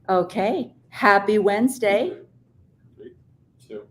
Okay. Happy Wednesday. 3, 2.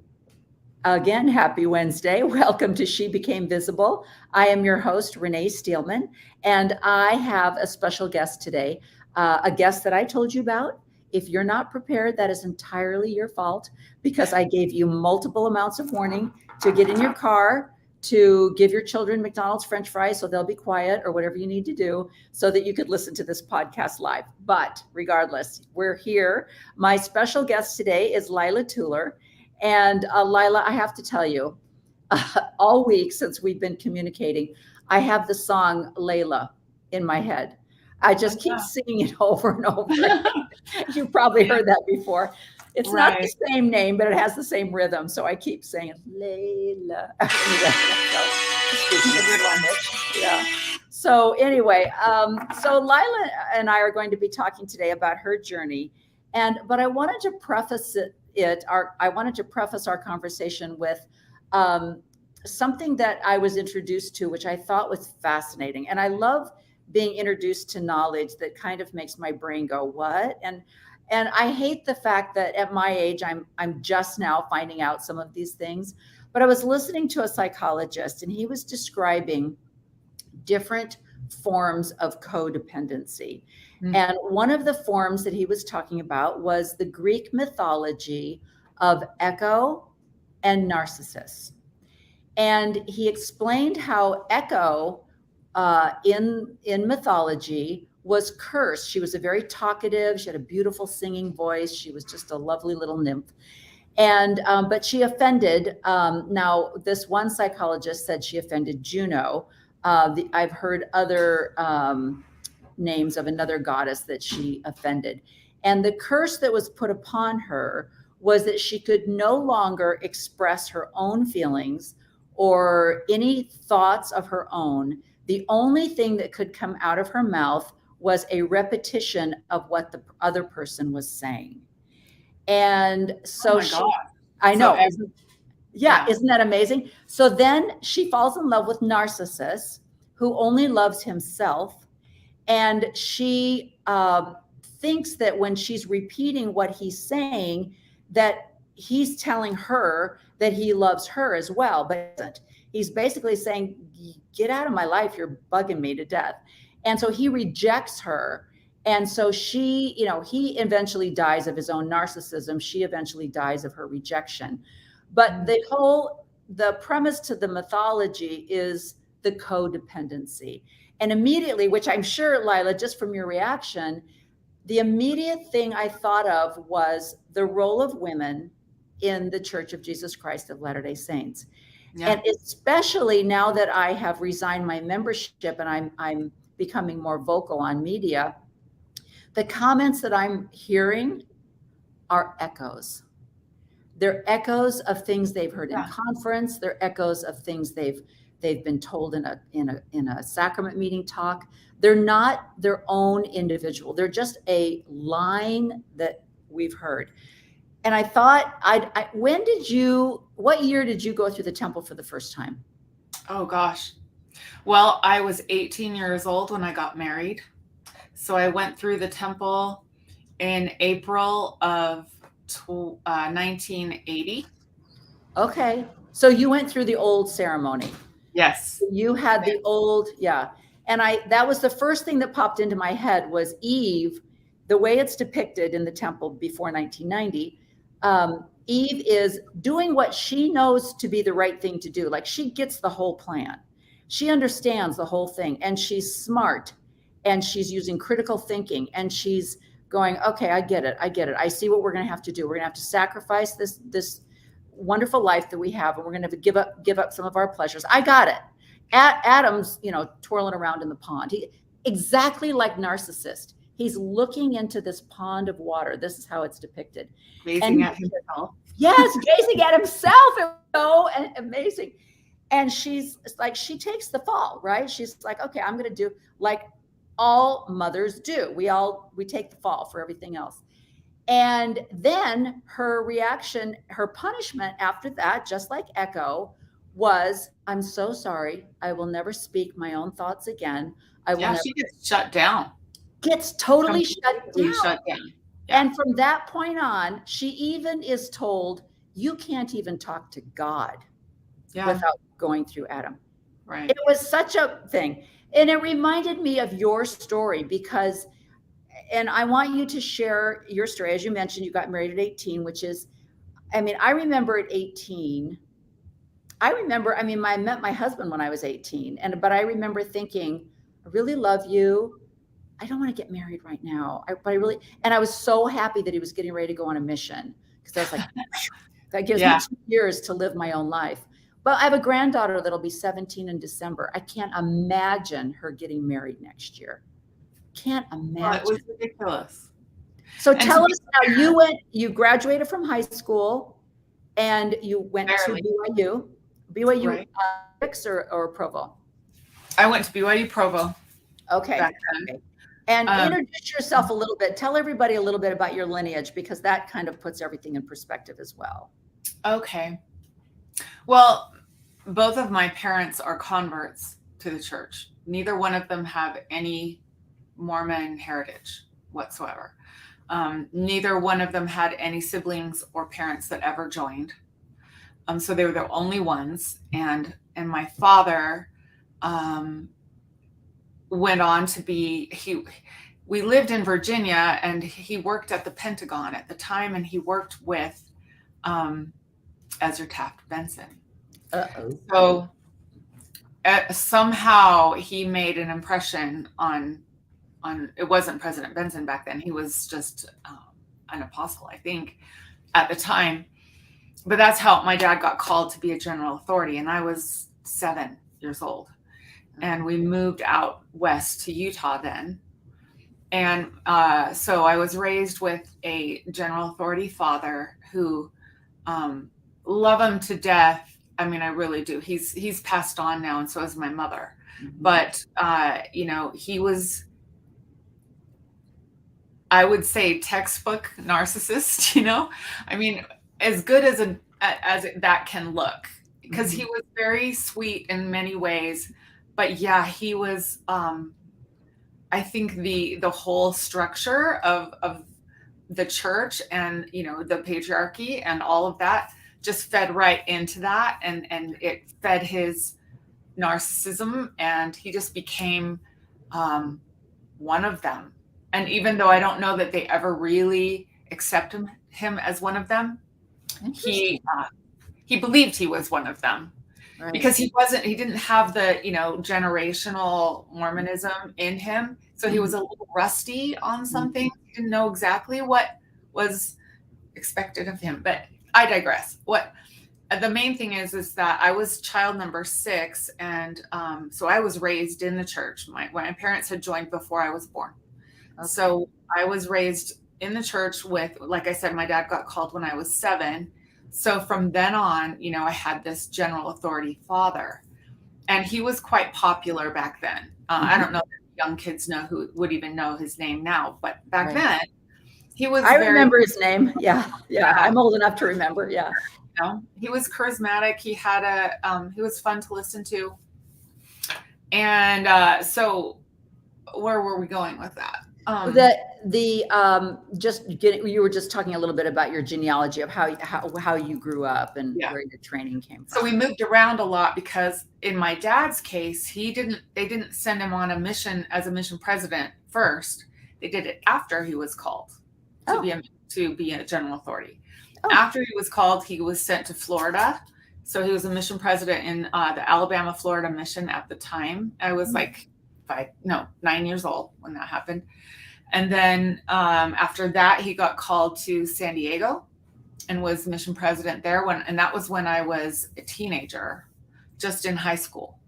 Again, happy Wednesday. Welcome to She Became Visible. I am your host, Renee Steelman, and I have a special guest today, a guest that I told you about. If you're not prepared, that is entirely your fault because I gave you multiple amounts of warning to get in your car, to give your children McDonald's French fries so they'll be quiet or whatever you need to do so that you could listen to this podcast live. But regardless, we're here. My special guest today is Lila Tueller. And Lila, I have to tell you, all week since we've been communicating, I have the song Layla in my head. I Oh, just keep yeah. singing it over and over again. You've probably Yeah. heard that before. It's not the Right. same name, but it has the same rhythm. So I keep saying Layla. Anyway, so It's speaking a of good one. Spanish, yeah. So anyway, so Lila and I are going to be talking today about her journey, but I wanted to preface I wanted to preface our conversation with um, something that I was introduced to, which I thought was fascinating. And I love being introduced to knowledge that kind of makes my brain go, what? And I hate the fact that at my age, I'm just now finding out some of these things. But I was listening to a psychologist, and he was describing different forms of codependency. Mm. And one of the forms that he was talking about was the Greek mythology of Echo and Narcissus. And he explained how Echo in mythology was cursed. She was a very talkative. She had a beautiful singing voice. She was just a lovely little nymph. And but she offended. Now, this one psychologist said she offended Juno. I've heard other names of another goddess that she offended. And the curse that was put upon her was that she could no longer express her own feelings or any thoughts of her own. The only thing that could come out of her mouth was a repetition of what the other person was saying. And Oh so my God. I So, know, yeah, yeah. isn't that amazing? So then she falls in love with Narcissus, who only loves himself. And she thinks that when she's repeating what he's saying, that he's telling her that he loves her as well, but he's basically saying, get out of my life, you're bugging me to death. And so he rejects her. And so she, he eventually dies of his own narcissism. She eventually dies of her rejection. But Mm. the premise to the mythology is the codependency. And immediately, which I'm sure, Lila, just from your reaction, the immediate thing I thought of was the role of women in the Church of Jesus Christ of Latter-day Saints. Yeah. And especially now that I have resigned my membership and I'm becoming more vocal on media, the comments that I'm hearing are echoes. They're echoes of things they've heard in Yeah. conference. They're echoes of things they've been told in a sacrament meeting talk. They're not their own individual. They're just a line that we've heard. And I thought, what year did you go through the temple for the first time? Oh gosh. Well, I was 18 years old when I got married. So I went through the temple in April of 1980. Okay. So you went through the old ceremony. Yes. You had the old, yeah. And that was the first thing that popped into my head was Eve, the way it's depicted in the temple before 1990. Eve is doing what she knows to be the right thing to do. Like she gets the whole plan. She understands the whole thing and she's smart and she's using critical thinking and she's going, okay, I get it. I get it. I see what we're going to have to do. We're going to have to sacrifice this wonderful life that we have, and we're going to give up some of our pleasures. I got it. Adam's, twirling around in the pond. Exactly like Narcissist. He's looking into this pond of water. This is how it's depicted. Gazing at himself. Yes, gazing at himself. It was so amazing. And she's like, she takes the fall, right? She's like, okay, I'm going to do like all mothers do. We take the fall for everything else. And then her reaction, her punishment after that, just like Echo, was, I'm so sorry. I will never speak my own thoughts again. I will Yeah, never. she gets shut down. gets totally shut Completely down. shut down. Yeah. And from that point on, she even is told, you can't even talk to God Yeah. without going through Adam. Right. It was such a thing. And it reminded me of your story because, and I want you to share your story. As you mentioned, you got married at 18, which is, I mean, I remember at 18, I met my husband when I was 18, but I remember thinking, I really love you. I don't want to get married right now. And I was so happy that he was getting ready to go on a mission because I was like, that gives me 2 years to live my own life. But I have a granddaughter that'll be 17 in December. I can't imagine her getting married next year. Can't imagine. Well, it was ridiculous. So tell us now, you graduated from high school and you went to BYU. BYU Right. or Provo? I went to BYU Provo. Okay. And introduce yourself a little bit. Tell everybody a little bit about your lineage because that kind of puts everything in perspective as well. Okay. Well, both of my parents are converts to the church. Neither one of them have any Mormon heritage whatsoever. Neither one of them had any siblings or parents that ever joined. So they were the only ones. And my father went on to be, we lived in Virginia and he worked at the Pentagon at the time, and he worked with Ezra Taft Benson. So somehow he made an impression on it wasn't President Benson back then. He was just an apostle, I think, at the time. But that's how my dad got called to be a general authority. And I was 7 years old. And we moved out west to Utah then. And so I was raised with a general authority father who love him to death. I mean, I really do. He's passed on now, and so is my mother. Mm-hmm. But, he was, I would say, textbook narcissist, I mean, as good as that can look, because he was very sweet in many ways. But yeah, he was, I think the whole structure of the church and, the patriarchy and all of that just fed right into that. And it fed his narcissism, and he just became one of them. And even though I don't know that they ever really accepted him as one of them, he believed he was one of them. Right. Because he didn't have the, generational Mormonism in him. So he was a little rusty on something. He didn't know exactly what was expected of him, but I digress. The main thing is that I was child number 6. And so I was raised in the church. My parents had joined before I was born. Okay. So I was raised in the church with, like I said, my dad got called when I was 7. So from then on, I had this general authority father, and he was quite popular back then. I don't know if young kids who would even know his name now, but back then he was. I remember his name. Yeah. I'm old enough to remember. Yeah. He was charismatic. He had he was fun to listen to. And so where were we going with that? You were just talking a little bit about your genealogy of how you grew up and where your training came from. So we moved around a lot because in my dad's case, they didn't send him on a mission as a mission president first. They did it after he was called to be a general authority. After he was called, he was sent to Florida. So he was a mission president in the Alabama, Florida mission at the time. I was 9 years old when that happened. And then after that, he got called to San Diego and was mission president there. And that was when I was a teenager, just in high school.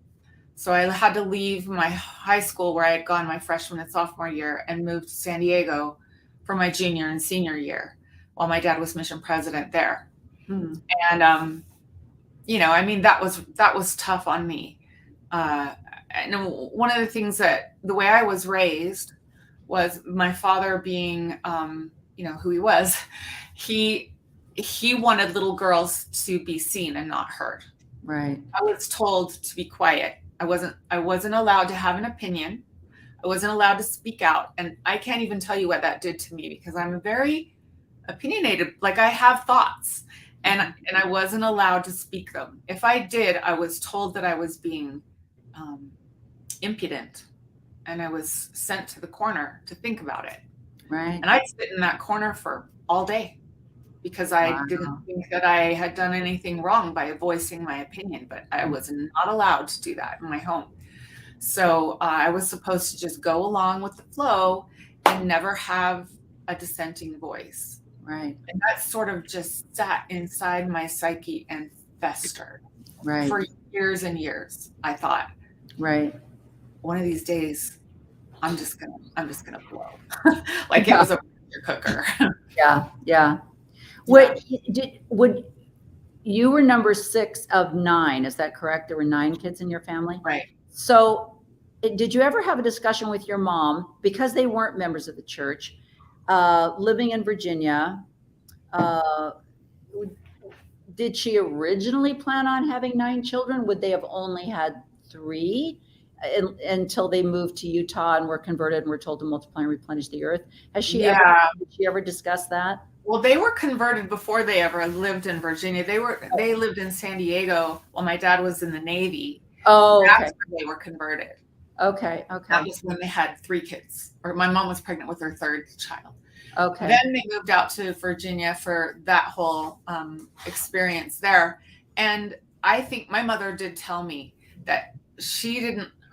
So I had to leave my high school where I had gone my freshman and sophomore year and moved to San Diego for my junior and senior year while my dad was mission president there. And, that was tough on me. And one of the things the way I was raised was my father being, who he was, he wanted little girls to be seen and not heard. Right. I was told to be quiet. I wasn't allowed to have an opinion. I wasn't allowed to speak out. And I can't even tell you what that did to me, because I'm very opinionated. Like, I have thoughts, and I wasn't allowed to speak them. If I did, I was told that I was being impudent, and I was sent to the corner to think about it. Right. And I'd sit in that corner for all day, because I didn't think that I had done anything wrong by voicing my opinion, but I was not allowed to do that in my home. So I was supposed to just go along with the flow and never have a dissenting voice. Right. And that sort of just sat inside my psyche and festered for years and years. I thought, one of these days, I'm just gonna blow. Like it was a pressure cooker. Yeah. What you were number 6 of 9? Is that correct? There were 9 kids in your family, Right? So, did you ever have a discussion with your mom, because they weren't members of the church, living in Virginia? Did she originally plan on having 9 children? Would they have only had 3 until they moved to Utah and were converted and were told to multiply and replenish the earth? Did she ever discuss that? Well, they were converted before they ever lived in Virginia. They lived in San Diego while my dad was in the Navy. Oh, that's when they were converted. Okay. That was when they had 3 kids, or my mom was pregnant with her 3rd child. Okay. Then they moved out to Virginia for that whole experience there. And I think my mother did tell me that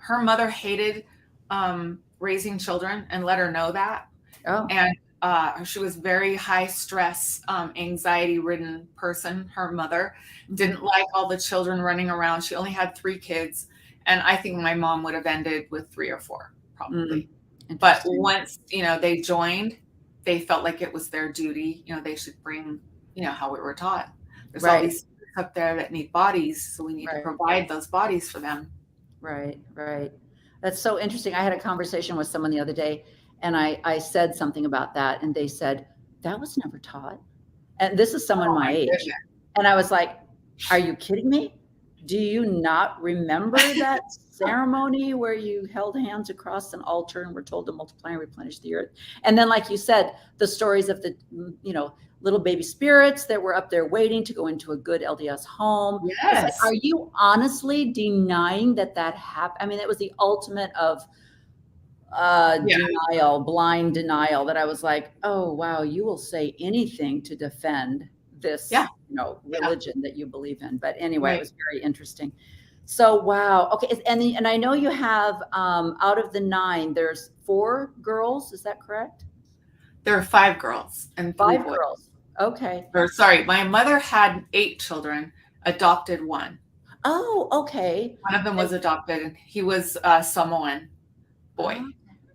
her mother hated raising children and let her know that. Oh. And she was very high stress, anxiety ridden person. Her mother didn't like all the children running around. She only had 3 kids. And I think my mom would have ended with 3 or 4 probably. But once, they joined, they felt like it was their duty. They should bring, how we were taught. There's all these spirits up there that need bodies. So we need to provide those bodies for them. Right. That's so interesting. I had a conversation with someone the other day, and I said something about that, and they said, that was never taught. And this is someone my age. Goodness. And I was like, are you kidding me? Do you not remember that ceremony where you held hands across an altar and were told to multiply and replenish the earth? And then, like you said, the stories of the, little baby spirits that were up there waiting to go into a good LDS home. Yes. Like, are you honestly denying that happened? I mean, it was the ultimate of denial, blind denial, that I was like, oh, wow, you will say anything to defend this religion that you believe in. But anyway, it was very interesting. So, wow. Okay. And I know you have, out of the 9, there's 4 girls. Is that correct? There are 5 girls and 5 girls. Okay. Or sorry, my mother had 8 children, adopted 1. Oh, okay. One of them was adopted, and he was a Samoan boy.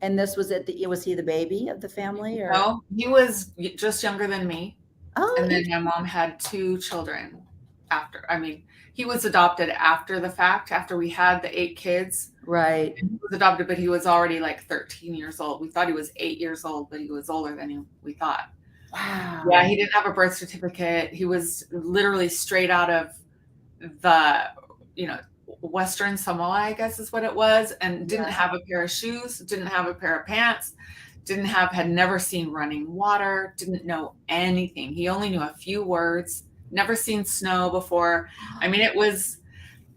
And this was was he the baby of the family? Or? No, he was just younger than me. Oh. And then my mom had 2 children after. I mean, he was adopted after the fact, after we had the 8 kids. Right. And he was adopted, but he was already like 13 years old. We thought he was 8 years old, but he was older than we thought. Wow. Yeah, he didn't have a birth certificate. He was literally straight out of the, Western Samoa, I guess is what it was, and didn't have a pair of shoes, didn't have a pair of pants, had never seen running water, didn't know anything. He only knew a few words, never seen snow before. I mean, it was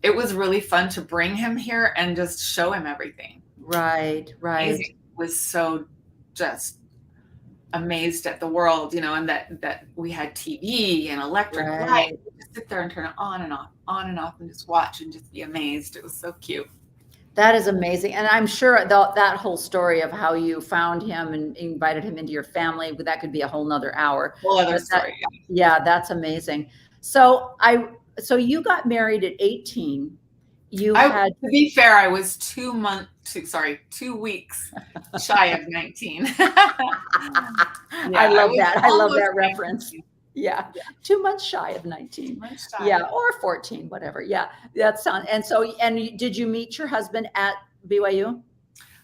really fun to bring him here and just show him everything. Right. He was so just amazed at the world, and that we had TV and electric light. Just sit there and turn it on and off and just watch and just be amazed. It was so cute. That is amazing. And I'm sure that whole story of how you found him and invited him into your family, that could be a whole nother hour. Whole other story. Yeah, that's amazing. So you got married at 18. To be fair, I was 2 weeks shy of 19. I love that. I love that reference. Yeah. 2 months shy of 19. Yeah. Or 14, whatever. Yeah. That sounds. And did you meet your husband at BYU?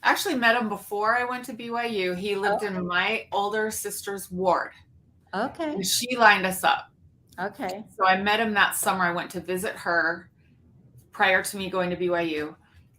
I actually met him before I went to BYU. He lived in my older sister's ward. Okay. And she lined us up. Okay. So I met him that summer. I went to visit her prior to me going to BYU.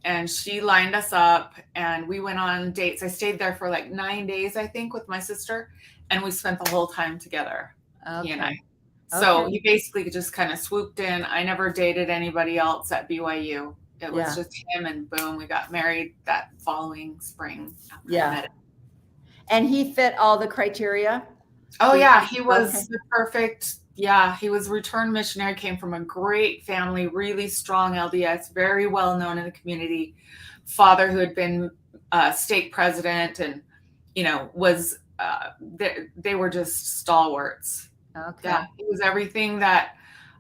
and she lined us up and we went on dates. I stayed there for like 9 days, I think, with my sister, and we spent the whole time together, he and I. Okay. So Okay. he basically just kind of swooped in. I never dated anybody else at BYU. It was Yeah. just him, and boom, we got married that following spring. after I Yeah. met him. And he fit all the criteria? Oh yeah, he Okay. was the perfect. Yeah, he was a return missionary, came from a great family, really strong LDS, very well known in the community. Father who had been state president, and was they were just stalwarts. Okay. Yeah, he was everything that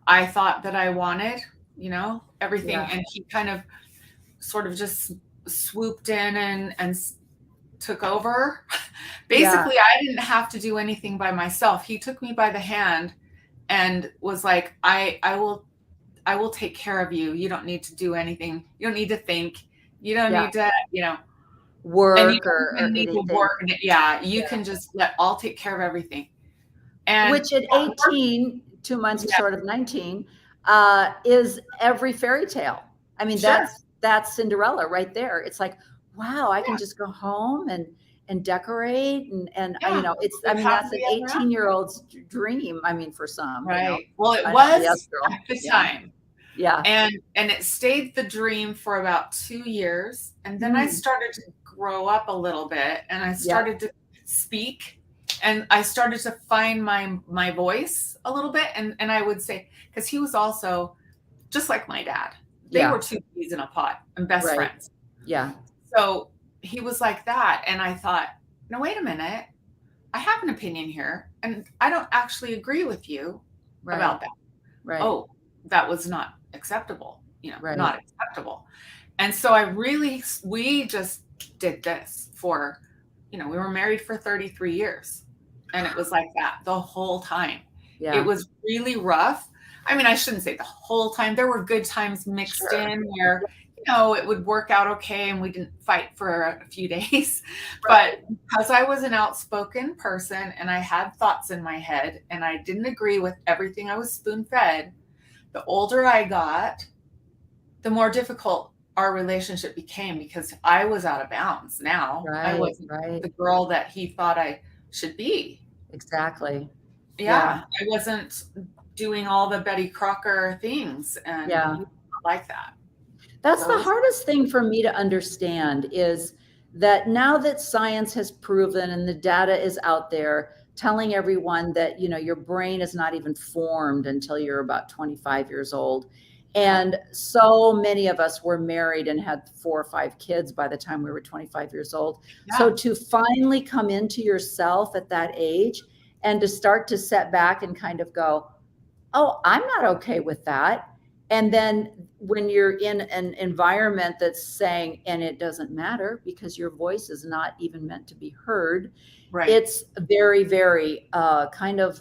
I thought that I wanted. Everything, Yeah. and he kind of sort of just swooped in and took over. Basically, I didn't have to do anything by myself. He took me by the hand and was like, I will take care of you. You don't need to do anything. You don't need to think. You don't Yeah. need to, Work and you or don't even need to anything. work. Yeah, you can just I'll take care of everything. And Which at 18, 2 months short of 19, is every fairy tale. I mean, Sure. that's Cinderella right there. It's like, wow, I can just go home and decorate and Yeah. it's, Live I mean, that's an happily ever after. 18-year-old's dream. I mean, for some, Right. Well, it I'm a was yes girl. at the Yeah. time. Yeah. And it stayed the dream for about 2 years. And then I started to grow up a little bit, and I started to speak, and I started to find my voice a little bit. And I would say, because he was also just like my dad. They were two peas in a pot and best friends. Yeah. So he was like that. And I thought, no, wait a minute. I have an opinion here, and I don't actually agree with you about that. Right. Oh, that was not acceptable, Right. not acceptable. And so we just did this for, we were married for 33 years, and it was like that the whole time. Yeah. It was really rough. I mean, I shouldn't say the whole time. There were good times mixed in where, it would work out okay and we didn't fight for a few days. But because I was an outspoken person and I had thoughts in my head and I didn't agree with everything I was spoon-fed, the older I got, the more difficult our relationship became, because I was out of bounds now. I wasn't the girl that he thought I should be. Exactly. Yeah. I wasn't doing all the Betty Crocker things, and he was not like that. That's the hardest thing for me to understand, is that now that science has proven and the data is out there telling everyone that, your brain is not even formed until you're about 25 years old. And so many of us were married and had 4 or 5 kids by the time we were 25 years old. Yeah. So to finally come into yourself at that age and to start to set back and kind of go, oh, I'm not okay with that. And then when you're in an environment that's saying, and it doesn't matter because your voice is not even meant to be heard, it's very, very kind of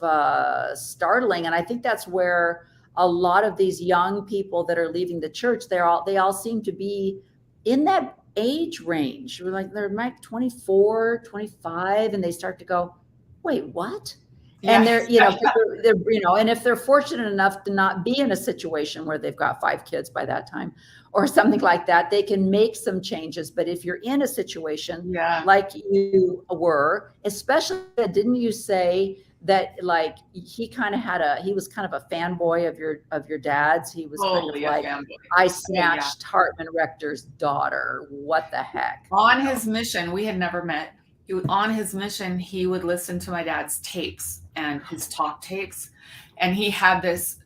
startling. And I think that's where a lot of these young people that are leaving the church, they all seem to be in that age range. They're like 24, 25, and they start to go, wait, what? And they're, and if they're fortunate enough to not be in a situation where they've got 5 kids by that time or something like that, they can make some changes. But if you're in a situation like you were, especially, didn't you say that like he was kind of a fanboy of your dad's? He was kind of like, I snatched Hartman Rector's daughter. What the heck? On his mission, we had never met. On his mission, he would listen to my dad's tapes and his talk tapes. And he had this,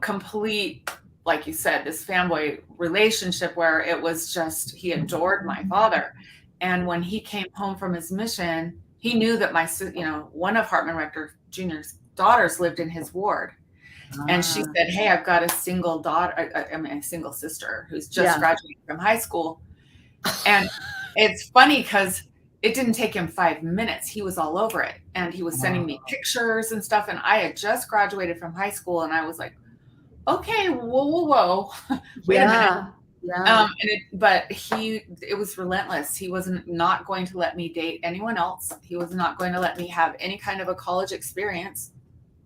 complete, like you said, this fanboy relationship where it was just, he adored my father. And when he came home from his mission, he knew that one of Hartman Rector Jr.'s daughters lived in his ward. And she said, hey, I've got a single a single sister who's just graduated from high school. And it's funny because it didn't take him 5 minutes. He was all over it. And he was sending me pictures and stuff. And I had just graduated from high school. And I was like, okay, whoa. Wait a minute. Yeah. But it was relentless. He wasn't not going to let me date anyone else. He was not going to let me have any kind of a college experience.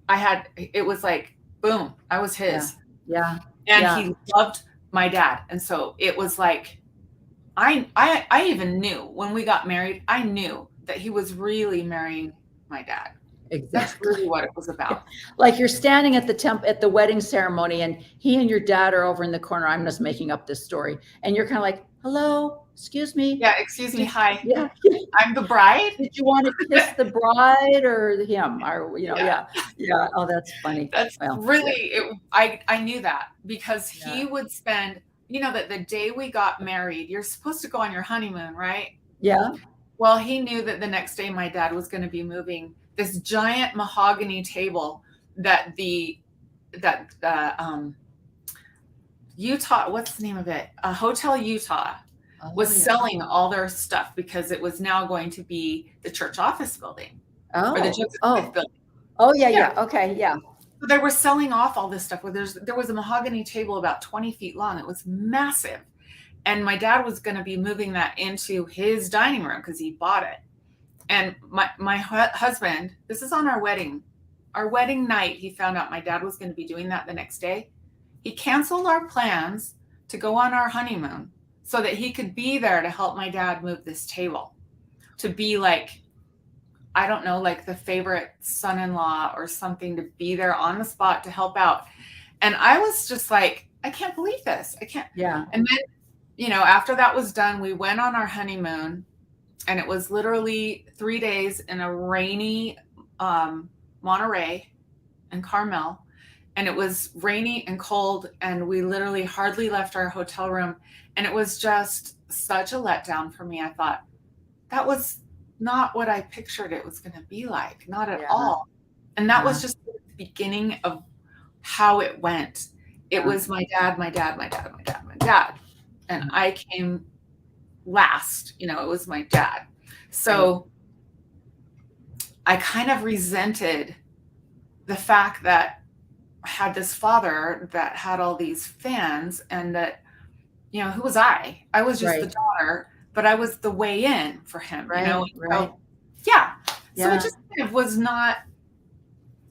It was like, boom, I was his. Yeah. And he loved my dad. And so it was like, I even knew when we got married, I knew that he was really marrying my dad. That's Exactly. really what it was about. Like you're standing at the wedding ceremony, and he and your dad are over in the corner. I'm just making up this story, and you're kind of like, "Hello, excuse me." Yeah, excuse me, hi. Yeah. I'm the bride. Did you want to kiss the bride or him? Or yeah. Oh, that's funny. That's Well, really I knew that because Yeah. he would spend, that the day we got married, you're supposed to go on your honeymoon, right? yeah. Well, he knew that the next day my dad was going to be moving this giant mahogany table that Utah, what's the name of it? Hotel Utah was selling all their stuff because it was now going to be the church office building or the Joseph Smith building. Oh, yeah. Okay, yeah. So they were selling off all this stuff. There was a mahogany table about 20 feet long. It was massive. And my dad was going to be moving that into his dining room because he bought it. And my husband, this is on our wedding night, he found out my dad was going to be doing that the next day. He canceled our plans to go on our honeymoon so that he could be there to help my dad move this table, to be like, I don't know, like the favorite son-in-law or something, to be there on the spot to help out. And I was just like, I can't believe this. I can't. Yeah. And then, after that was done, we went on our honeymoon, and it was literally 3 days in a rainy Monterey and Carmel. And it was rainy and cold, and we literally hardly left our hotel room. And it was just such a letdown for me. I thought, that was not what I pictured it was going to be like, not at all. And that was just the beginning of how it went. It was my dad. And I came last, it was my dad. So I kind of resented the fact that I had this father that had all these fans, and that, who was I? I was just the daughter, but I was the way in for him, Right. So it just kind of was not,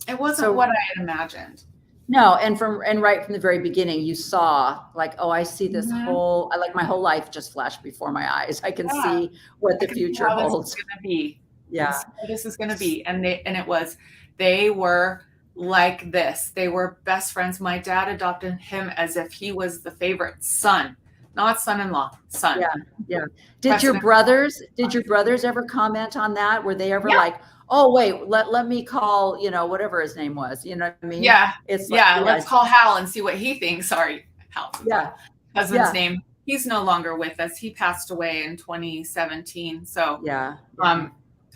it wasn't what I had imagined. No, and right from the very beginning, you saw like, oh, I see this whole, my whole life just flashed before my eyes. I can see what the future holds. This is going to be. Yeah. This is going to be. And they were like this. They were best friends. My dad adopted him as if he was the favorite son, not son-in-law, son. Yeah. Did your brothers ever comment on that? Were they ever like, oh, wait, let me call, whatever his name was, you know what I mean? Yeah. It's let's call Hal and see what he thinks. Sorry, Hal. Yeah. Husband's name. He's no longer with us. He passed away in 2017. So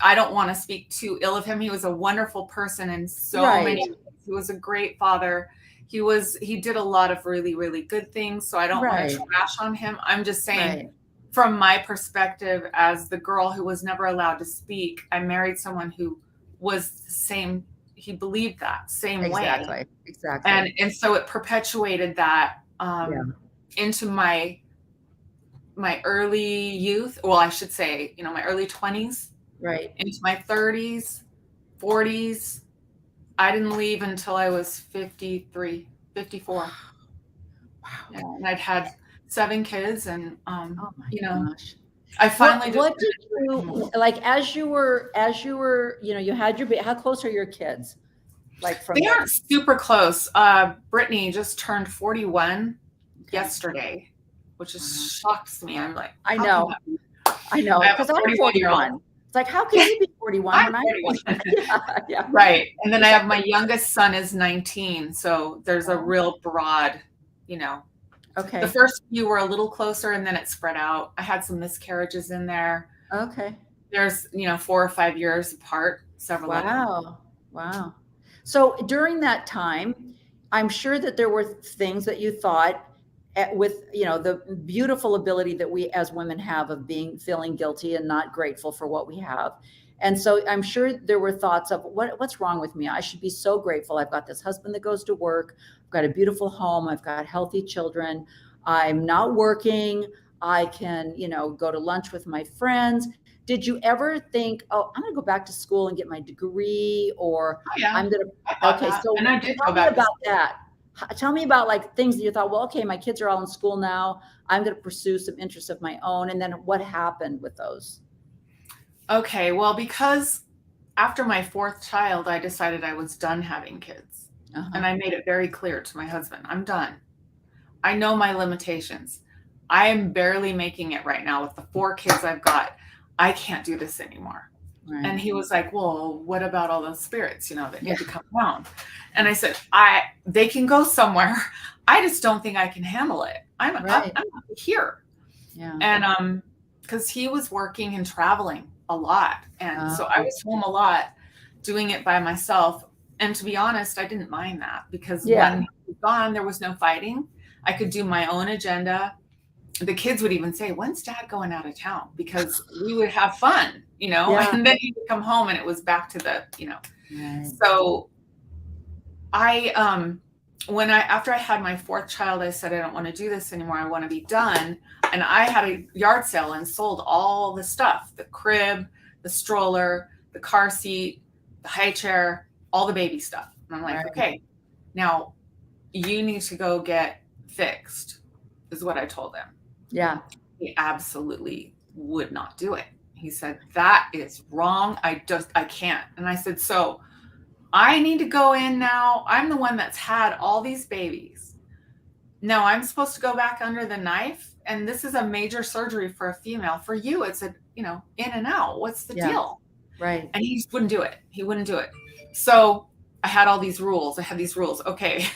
I don't want to speak too ill of him. He was a wonderful person in so many ways. He was a great father. He did a lot of really, really good things. So I don't want to trash on him. I'm just saying, from my perspective as the girl who was never allowed to speak, I married someone who was the same. He believed that same way. Exactly. And so it perpetuated that into my early youth. Well, I should say, my early 20s. Right. Into my 30s, 40s. I didn't leave until I was 54. Wow. Yeah, and I'd had 7 kids, and gosh. I finally what did you like as you were, you had your, how close are your kids? Like they aren't super close. Brittany just turned 41 yesterday, which just shocks me. I'm like, I know, because I'm 41. It's like, how can you be 41 I'm when 41. Yeah. Right. And then I have my youngest son is 19. So there's a real broad, Okay. The first few were a little closer, and then it spread out. I had some miscarriages in there. Okay. There's, 4 or 5 years apart, several of them. Wow. So during that time, I'm sure that there were things that you thought, with the beautiful ability that we as women have of feeling guilty and not grateful for what we have. And so I'm sure there were thoughts of what's wrong with me? I should be so grateful. I've got this husband that goes to work. I've got a beautiful home. I've got healthy children. I'm not working. I can, go to lunch with my friends. Did you ever think, oh, I'm going to go back to school and get my degree, or I'm going to, okay. So and I did tell me about that. Tell me about like things that you thought, well, okay, my kids are all in school now. I'm going to pursue some interests of my own. And then what happened with those? Okay, well, because after my fourth child, I decided I was done having kids. And I made it very clear to my husband, I'm done. I know my limitations. I am barely making it right now with the 4 kids I've got. I can't do this anymore. Right. And he was like, well, what about all those spirits, that need to come down? And I said, they can go somewhere. I just don't think I can handle it. I'm here. Yeah. And because he was working and traveling a lot. And so I was home a lot doing it by myself. And to be honest, I didn't mind that because when he was gone, there was no fighting. I could do my own agenda. The kids would even say, when's dad going out of town? Because we would have fun, and then he would come home and it was back to the, Right. So after I had my 4th child, I said, I don't want to do this anymore. I want to be done. And I had a yard sale and sold all the stuff, the crib, the stroller, the car seat, the high chair, all the baby stuff. And I'm like, okay, now you need to go get fixed, is what I told him. Yeah. He absolutely would not do it. He said, that is wrong. I can't. And I said, so I need to go in now. I'm the one that's had all these babies. Now I'm supposed to go back under the knife. And this is a major surgery for a female. For you, it's in and out. What's the deal? Right. And he just wouldn't do it. He wouldn't do it. So I had all these rules. Okay.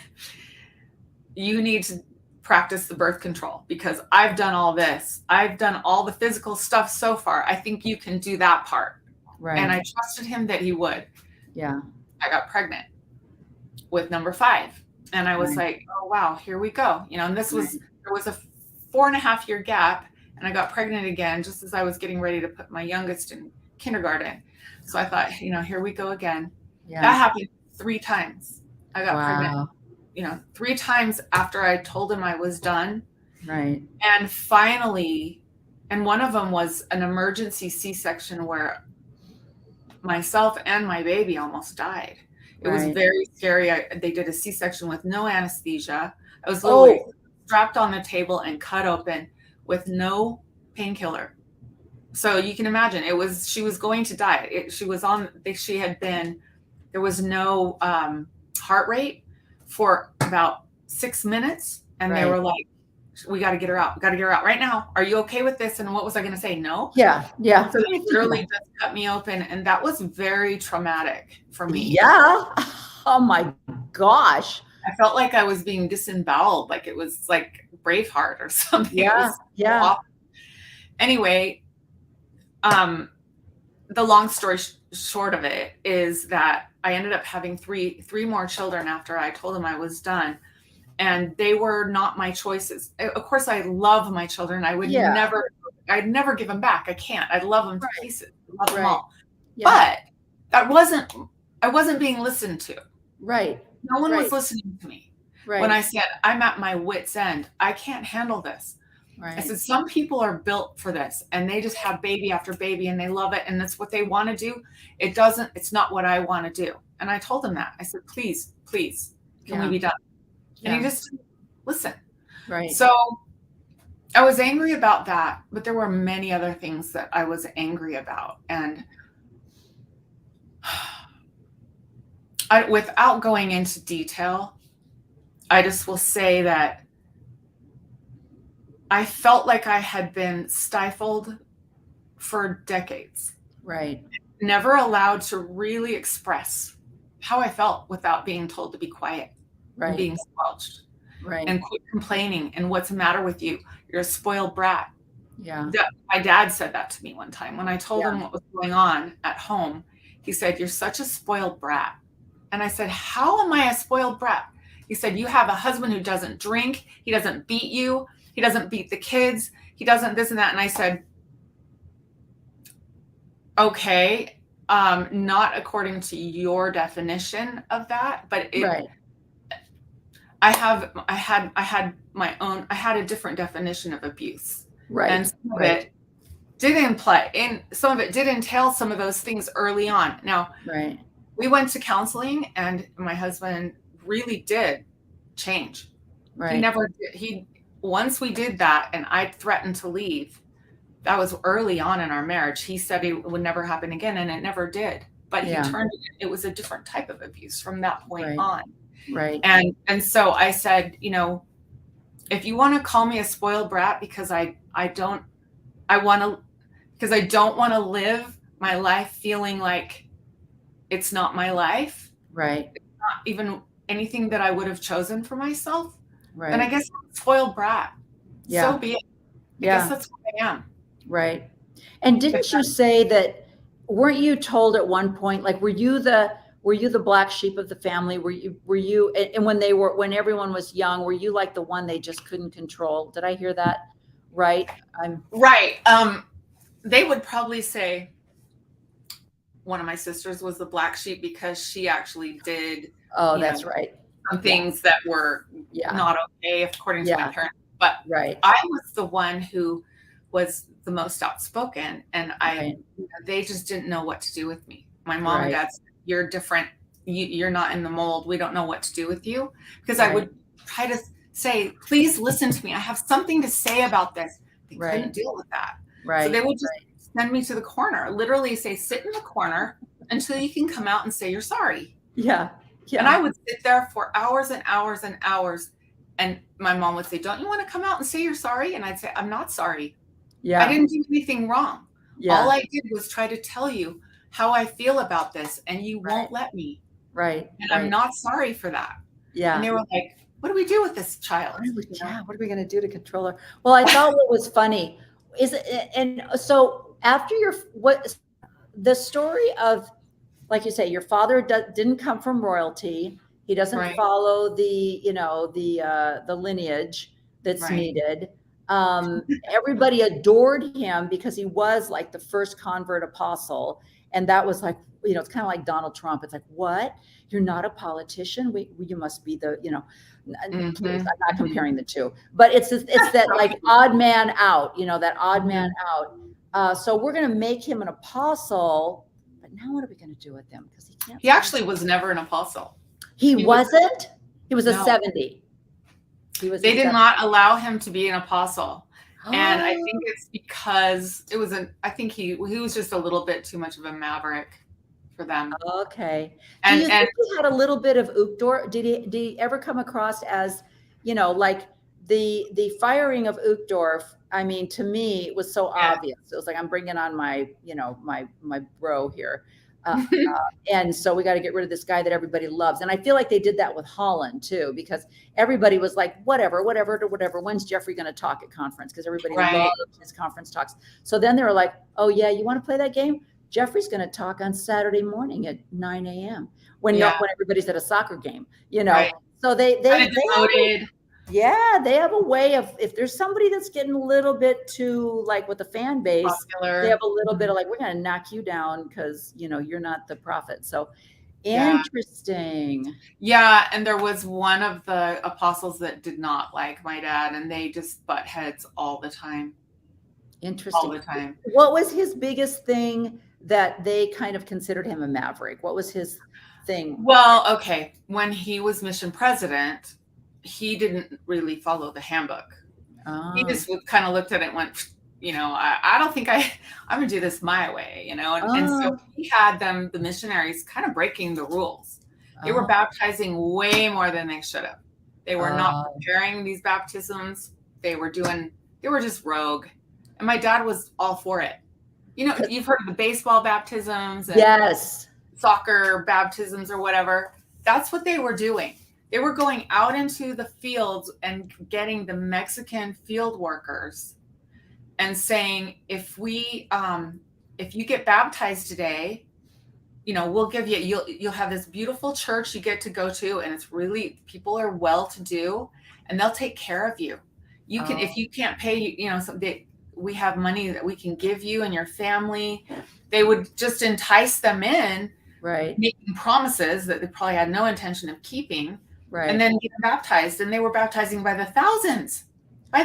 You need to practice the birth control because I've done all this. I've done all the physical stuff so far. I think you can do that part. Right. And I trusted him that he would. Yeah. I got pregnant with number 5. And I was like, oh, wow, here we go. And there was a 4.5 year gap and I got pregnant again, just as I was getting ready to put my youngest in kindergarten. So I thought, here we go again. Yeah. That happened 3 times. I got pregnant. 3 times after I told him I was done. Right. And finally, and one of them was an emergency C-section where myself and my baby almost died. It was very scary. They did a C-section with no anesthesia. I was literally strapped on the table and cut open with no painkiller. So you can imagine she was going to die. There was no heart rate for about 6 minutes. And they were like, we got to get her out. We got to get her out right now. Are you okay with this? And what was I going to say? No. Yeah. Yeah. So they literally just cut me open. And that was very traumatic for me. Yeah. Oh my gosh. I felt like I was being disemboweled. Like it was like Braveheart or something. Yeah. Yeah. Awful. Anyway, the long story short of it is that I ended up having three more children after I told them I was done. And they were not my choices. Of course, I love my children. I would I'd never give them back. I can't. I love them to pieces. I love them all. Yeah. But I wasn't being listened to. Right. No one was listening to me. Right. When I said, I'm at my wit's end. I can't handle this. Right. I said, some people are built for this and they just have baby after baby and they love it. And that's what they want to do. It's not what I want to do. And I told him that. I said, please, can we be done? And he just didn't listen. Right. So I was angry about that, but there were many other things that I was angry about. And without going into detail, I just will say that I felt like I had been stifled for decades. Right. Never allowed to really express how I felt without being told to be quiet. Right. And being squelched. Right. And quit complaining. And what's the matter with you? You're a spoiled brat. Yeah. My dad said that to me one time when I told him what was going on at home. He said, you're such a spoiled brat. And I said, how am I a spoiled brat? He said, you have a husband who doesn't drink. He doesn't beat you. He doesn't beat the kids. He doesn't this and that. And I said, okay, not according to your definition of that, but I had a different definition of abuse. Right. And some of it did entail some of those things early on. Now, we went to counseling and my husband really did change. Right. He never did. Once we did that and I threatened to leave, that was early on in our marriage. He said it would never happen again, and it never did. But Yeah. it was a different type of abuse from that point Right. on. Right. And so I said, if you want to call me a spoiled brat because I don't want to live my life feeling like it's not my life, Right. not even anything that I would have chosen for myself, Right. then I guess I'm a spoiled brat. Yeah. So be it. I Yeah. guess that's what I am. Right. And didn't you say that, weren't you told at one point, like, were you the black sheep of the family? Were you, and when everyone was young, were you like the one they just couldn't control? Did I hear that right? Right. They would probably say one of my sisters was the black sheep because she actually did. Oh, that's right. Some things that were Yeah. not okay according to Yeah. my parents. But Right. I was the one who was the most outspoken, and Right. they just didn't know what to do with me. My mom and Right. dad said, "You're different. You're not in the mold. We don't know what to do with you." Because Right. I would try to say, "Please listen to me. I have something to say about this." They Right. couldn't deal with that. Right. So they would just send me to the corner, literally say, "Sit in the corner until you can come out and say you're sorry." Yeah. Yeah. And I would sit there for hours and hours and hours. And my mom would say, "Don't you want to come out and say you're sorry?" And I'd say, "I'm not sorry. Yeah. I didn't do anything wrong. Yeah. All I did was try to tell you how I feel about this, and you Right. won't let me. Right. And Right. I'm not sorry for that." Yeah. And they were like, "What do we do with this child?" What are we going to do to control her? Well, I thought what was funny is, and so after the story of, like you say, your father didn't come from royalty. He doesn't Right. follow the lineage that's Right. needed. Everybody adored him because he was like the first convert apostle. And that was like, it's kind of like Donald Trump. It's like, what? You're not a politician? You must be the, Mhm. please, I'm not comparing the two, but it's that like odd man out, that odd man out. So we're going to make him an apostle, but now what are we going to do with him? Because he can't. He actually was never an apostle. He wasn't? He was a No. 70. They did not allow him to be an apostle. And I think it's because I think he was just a little bit too much of a maverick for them. Okay. And Do you think he had a little bit of Uchtdorf? Did he ever come across as, like the firing of Uchtdorf? I mean, to me, it was so obvious. It was like, I'm bringing on my, my bro here. And so we got to get rid of this guy that everybody loves. And I feel like they did that with Holland too, because everybody was like, whatever. When's Jeffrey going to talk at conference? Because everybody loved his conference talks. So then they were like, oh yeah, you want to play that game? Jeffrey's going to talk on Saturday morning at 9 a.m. when everybody's at a soccer game, Right. So they have a way of, if there's somebody that's getting a little bit too, like with the fan base, popular. They have a little bit of like, we're going to knock you down because, you're not the prophet. So interesting. Yeah. And there was one of the apostles that did not like my dad, and they just butt heads all the time. Interesting. All the time. What was his biggest thing that they kind of considered him a maverick? What was his thing? Well, okay. When he was mission president, he didn't really follow the handbook. He just kind of looked at it and went, I don't think I'm going to do this my way, and so he had the missionaries kind of breaking the rules. They were baptizing way more than they should have. They were not preparing these baptisms. They were just rogue. And my dad was all for it. You've heard of the baseball baptisms and soccer baptisms or whatever. That's what they were doing. They were going out into the fields and getting the Mexican field workers and saying, if you get baptized today, we'll give you'll have this beautiful church you get to go to, and it's really, people are well-to-do, and they'll take care of you. You can, if you can't pay, we have money that we can give you and your family. They would just entice them in, making promises that they probably had no intention of keeping. Right. And then get baptized, and they were baptizing by the thousands.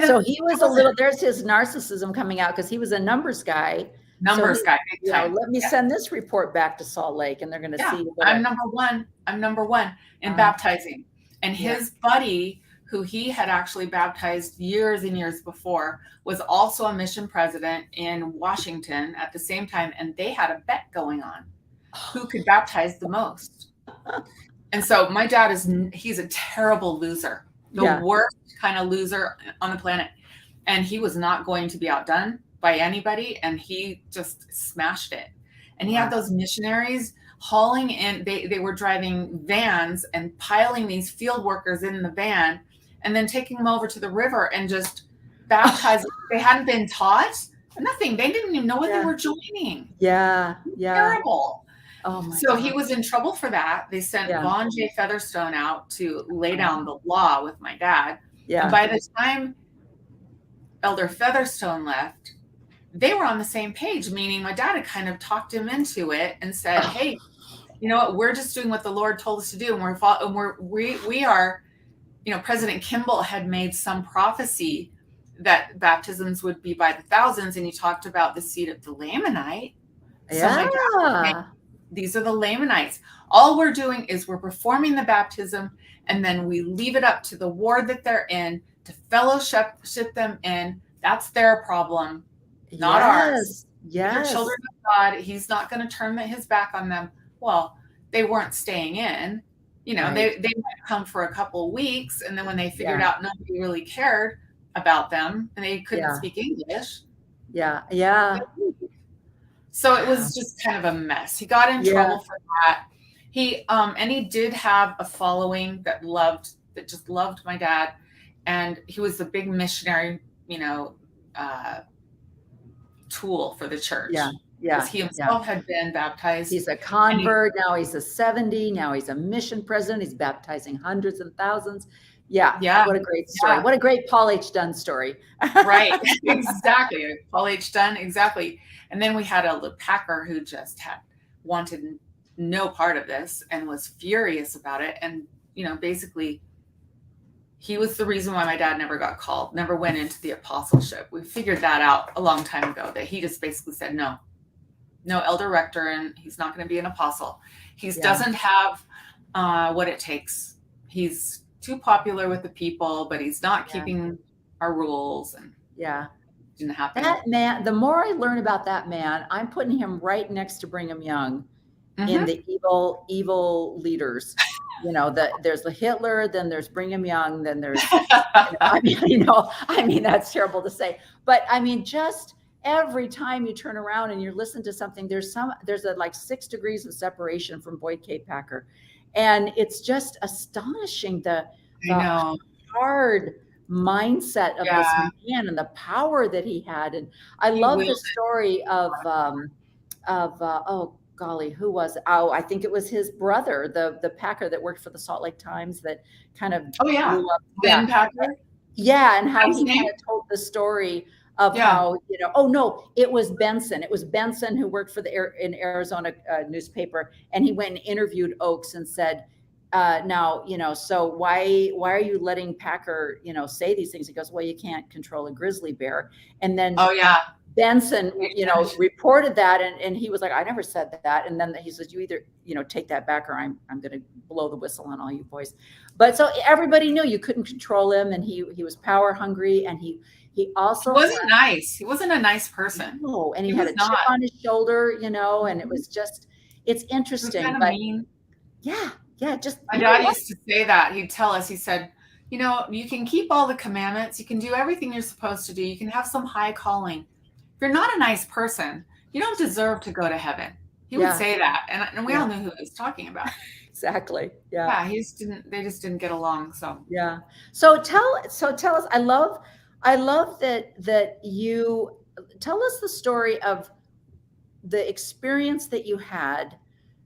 So he was there's his narcissism coming out, because he was a numbers guy. Guy. Let me send this report back to Salt Lake, and they're going to see. I'm number one in baptizing. And his buddy, who he had actually baptized years and years before, was also a mission president in Washington at the same time. And they had a bet going on who could baptize the most. And so my dad he's a terrible loser, the worst kind of loser on the planet. And he was not going to be outdone by anybody. And he just smashed it. And he had those missionaries hauling in, they were driving vans and piling these field workers in the van and then taking them over to the river and just baptizing. They hadn't been taught nothing. They didn't even know what they were joining. Yeah. Terrible. Oh my so God. He was in trouble for that. They sent Vaughn J. Featherstone out to lay down the law with my dad. Yeah. And by the time Elder Featherstone left, they were on the same page, meaning my dad had kind of talked him into it and said, hey, you know what, we're just doing what the Lord told us to do. And we are, you know, President Kimball had made some prophecy that baptisms would be by the thousands. And he talked about the seed of the Lamanite. So my dad was saying, these are the Lamanites. All we're doing is we're performing the baptism, and then we leave it up to the ward that they're in to fellowship them in. That's their problem, not ours. They're children of God. He's not going to turn his back on them. Well, they weren't staying in. You know, they might come for a couple of weeks, and then when they figured out nobody really cared about them and they couldn't speak English. So it was just kind of a mess. He got in trouble for that. He did have a following that just loved my dad. And he was a big missionary, you know, tool for the church. He himself had been baptized. He's a convert. Now he's a 70. Now he's a mission president. He's baptizing hundreds and thousands. What a great story. What a great Paul H. Dunn story. Right. Exactly. Paul H. Dunn. Exactly. And then we had a Packer who just wanted no part of this and was furious about it. And, you know, basically he was the reason why my dad never got called, never went into the apostleship. We figured that out a long time ago, that he just basically said, no elder rector, and he's not going to be an apostle. He doesn't have what it takes. He's too popular with the people, but he's not keeping our rules. And didn't happen. That man, the more I learn about that man, I'm putting him right next to Brigham Young in the evil leaders. You know, there's the Hitler, then there's Brigham Young, then there's, I mean, that's terrible to say, but I mean, just every time you turn around and you listen to something, there's like 6 degrees of separation from Boyd K. Packer. And it's just astonishing the hard mindset of this man and the power that he had. And I love the story of oh golly, who was it? Oh, I think it was his brother, the Packer that worked for the Salt Lake Times, that kind of Ben Packer. And how he kind of told the story of how, you know, oh no, it was Benson. It was Benson who worked for in Arizona newspaper, and he went and interviewed Oakes and said, now, you know, so why are you letting Packer, you know, say these things? He goes, well, you can't control a grizzly bear. And then Benson, you know, reported that, and he was like, I never said that. And then he says, you either, you know, take that back, or I'm going to blow the whistle on all you boys. But so everybody knew you couldn't control him, and he was power hungry, and he also wasn't nice. He wasn't a nice person. No, and he had a chip on his shoulder, you know, and it was just, it's interesting. But mean. Just my dad used to say that. He'd tell us, he said, you know, you can keep all the commandments, you can do everything you're supposed to do, you can have some high calling. If you're not a nice person, you don't deserve to go to heaven. He would say that, and we all knew who he was talking about. Exactly. They just didn't get along. So So tell us. I love that you tell us the story of the experience that you had,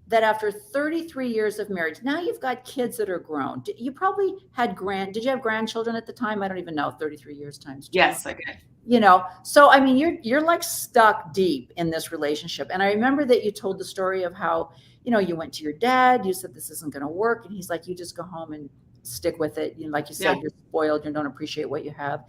that after 33 years of marriage, now you've got kids that are grown. You probably had did you have grandchildren at the time? I don't even know, 33 years times 2. Yes, I did. You know, so I mean, you're like stuck deep in this relationship. And I remember that you told the story of how, you know, you went to your dad, you said, this isn't going to work. And he's like, you just go home and stick with it. You know, like you said, you're spoiled, you don't appreciate what you have.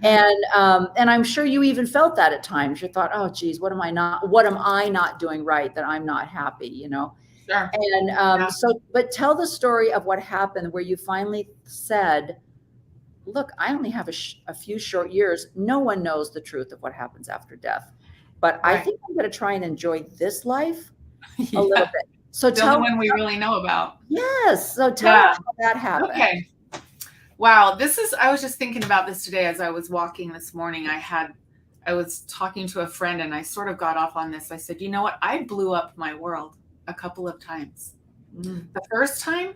And I'm sure you even felt that at times. You thought, oh geez, what am I not doing right, that I'm not happy, you know? Sure. And Yeah. but tell the story of what happened where you finally said, look, I only have a few short years. No one knows the truth of what happens after death. But I Right. think I'm going to try and enjoy this life a Yeah. little bit. So The only one we really know about. Yes. So tell Yeah. us how that happened. Okay. Wow. I was just thinking about this today as I was walking this morning. I was talking to a friend and I sort of got off on this. I said, you know what? I blew up my world a couple of times. Mm. The first time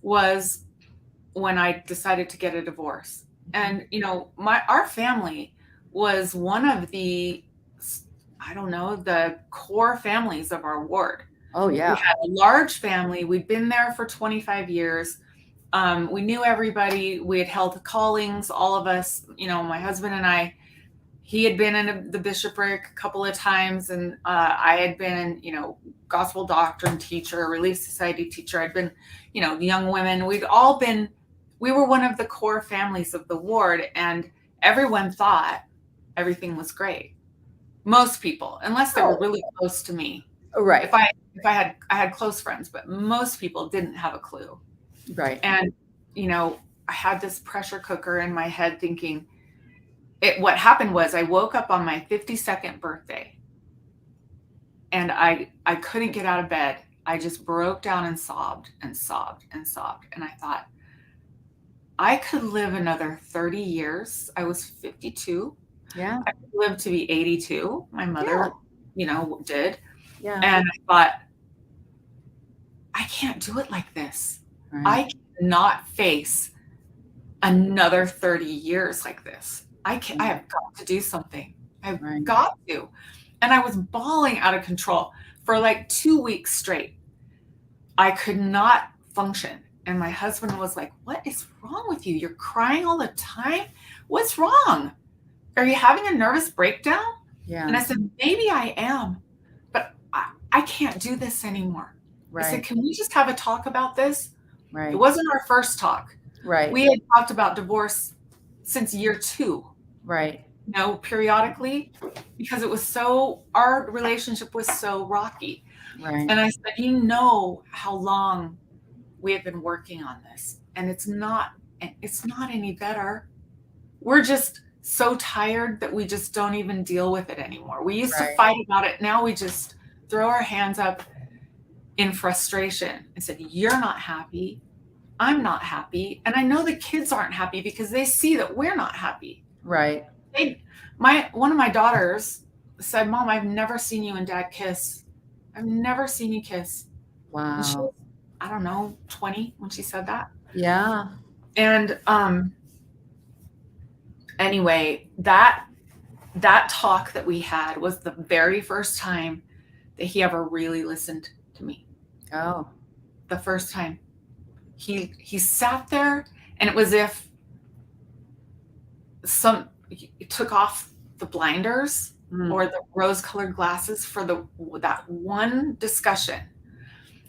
was when I decided to get a divorce. And, you know, our family was one of the, I don't know, the core families of our ward. Oh, yeah. We had a large family. We'd been there for 25 years. We knew everybody. We had held callings, all of us, you know, my husband and I. He had been in the bishopric a couple of times, and I had been, you know, gospel doctrine teacher, Relief Society teacher. I'd been, you know, young women. We were one of the core families of the ward, and everyone thought everything was great. Most people, unless they were really close to me. Right. If I had close friends, but most people didn't have a clue. Right. And, you know, I had this pressure cooker in my head thinking, what happened was I woke up on my 52nd birthday and I couldn't get out of bed. I just broke down and sobbed and sobbed and sobbed. And I thought, I could live another 30 years. I was 52. Yeah. I could live to be 82. My mother, you know, did. Yeah. And I thought, I can't do it like this. Right. I cannot face another 30 years like this. I have got to do something. I've got to. And I was bawling out of control for like 2 weeks straight. I could not function. And my husband was like, what is wrong with you? You're crying all the time. What's wrong? Are you having a nervous breakdown? Yeah. And I said, maybe I am, but I can't do this anymore. Right. I said, can we just have a talk about this? Right. It wasn't our first talk. Right. We had talked about divorce since year 2. Right. You know, periodically, because our relationship was so rocky. Right. And I said, you know how long we have been working on this, and it's not any better. We're just so tired that we just don't even deal with it anymore. We used to fight about it. Now we just throw our hands up in frustration and said, you're not happy. I'm not happy. And I know the kids aren't happy because they see that we're not happy. Right. One of my daughters said, Mom, I've never seen you and Dad kiss. I've never seen you kiss. Wow. And she was, I don't know, 20 when she said that. Yeah. And anyway, that talk that we had was the very first time that he ever really listened to me. Oh. The first time. He sat there, and it was if he took off the blinders or the rose-colored glasses for that one discussion,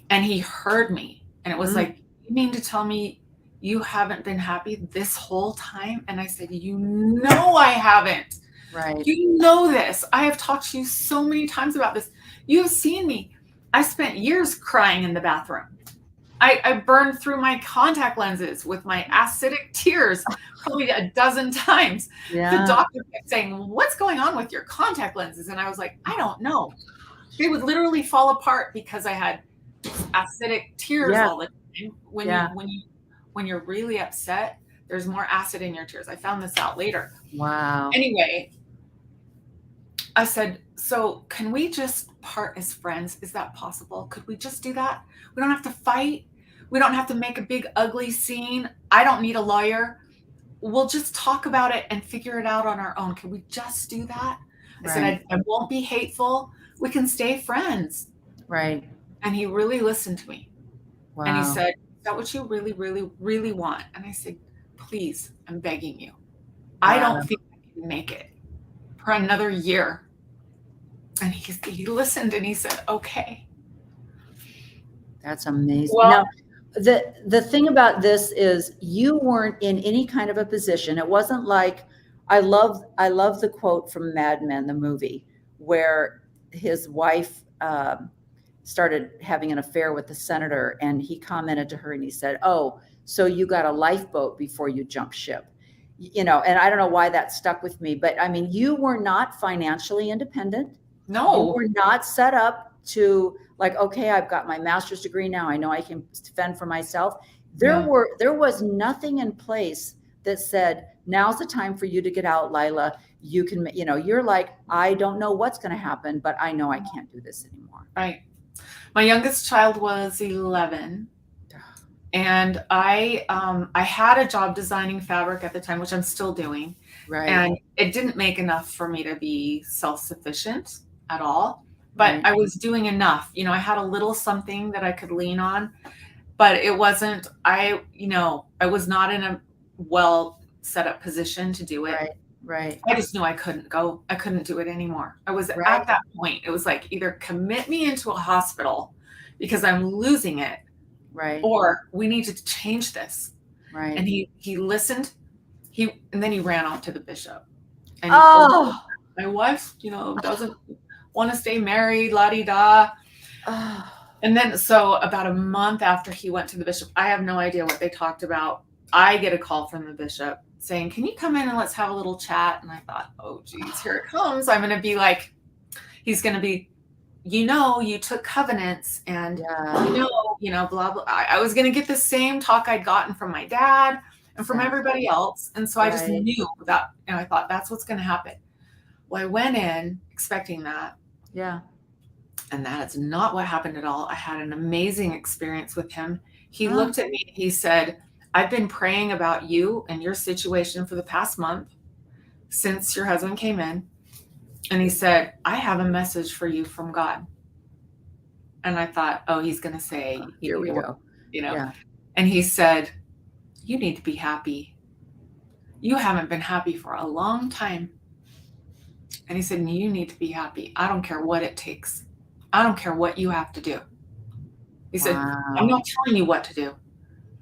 and he heard me, and it was like, you mean to tell me you haven't been happy this whole time? And I said, you know I haven't. Right. You know this. I have talked to you so many times about this. You have seen me. I spent years crying in the bathroom. I burned through my contact lenses with my acidic tears probably a dozen times. Yeah. The doctor kept saying, what's going on with your contact lenses? And I was like, I don't know. They would literally fall apart because I had acidic tears all the time. When you're really upset, there's more acid in your tears. I found this out later. Wow. Anyway, I said, so can we just part as friends? Is that possible? Could we just do that? We don't have to fight. We don't have to make a big ugly scene. I don't need a lawyer. We'll just talk about it and figure it out on our own. Can we just do that? I said, I won't be hateful. We can stay friends. Right. And he really listened to me. Wow. And he said, is that what you really, really, really want? And I said, please, I'm begging you. I don't think I can make it for another year. And he listened and he said, okay. That's amazing. Well, now, the thing about this is you weren't in any kind of a position. It wasn't like, I love the quote from Mad Men, the movie, where his wife started having an affair with the senator, and he commented to her and he said, "Oh, so you got a lifeboat before you jump ship." And I don't know why that stuck with me, but I mean, you were not financially independent. No. You were not set up to like, okay, I've got my master's degree now. I know I can fend for myself. There was nothing in place that said, now's the time for you to get out, Lila. You can, you're like, I don't know what's going to happen, but I know I can't do this anymore. Right. My youngest child was 11. And I had a job designing fabric at the time, which I'm still doing. Right. And it didn't make enough for me to be self-sufficient at all. But I was doing enough. I had a little something that I could lean on, but it wasn't, I was not in a well set up position to do it. Right. I just knew I couldn't do it anymore. I was at that point. It was like, either commit me into a hospital because I'm losing it. Right. Or we need to change this. Right. And he listened. And then he ran off to the bishop. And my wife, doesn't want to stay married, la-di-da. And then, so about a month after he went to the bishop, I have no idea what they talked about. I get a call from the bishop saying, "Can you come in and let's have a little chat?" And I thought, oh geez, here it comes. I'm going to be like, he's going to be, you took covenants and blah, blah. I was going to get the same talk I'd gotten from my dad and from everybody else. And so I just knew that, and I thought that's what's going to happen. Well, I went in expecting that. Yeah. And that is not what happened at all. I had an amazing experience with him. He looked at me and he said, "I've been praying about you and your situation for the past month since your husband came in." And he said, "I have a message for you from God." And I thought, oh, he's going to say, here we go. And he said, "You need to be happy. You haven't been happy for a long time." And he said, "You need to be happy. I don't care what it takes. I don't care what you have to do." He said, "I'm not telling you what to do.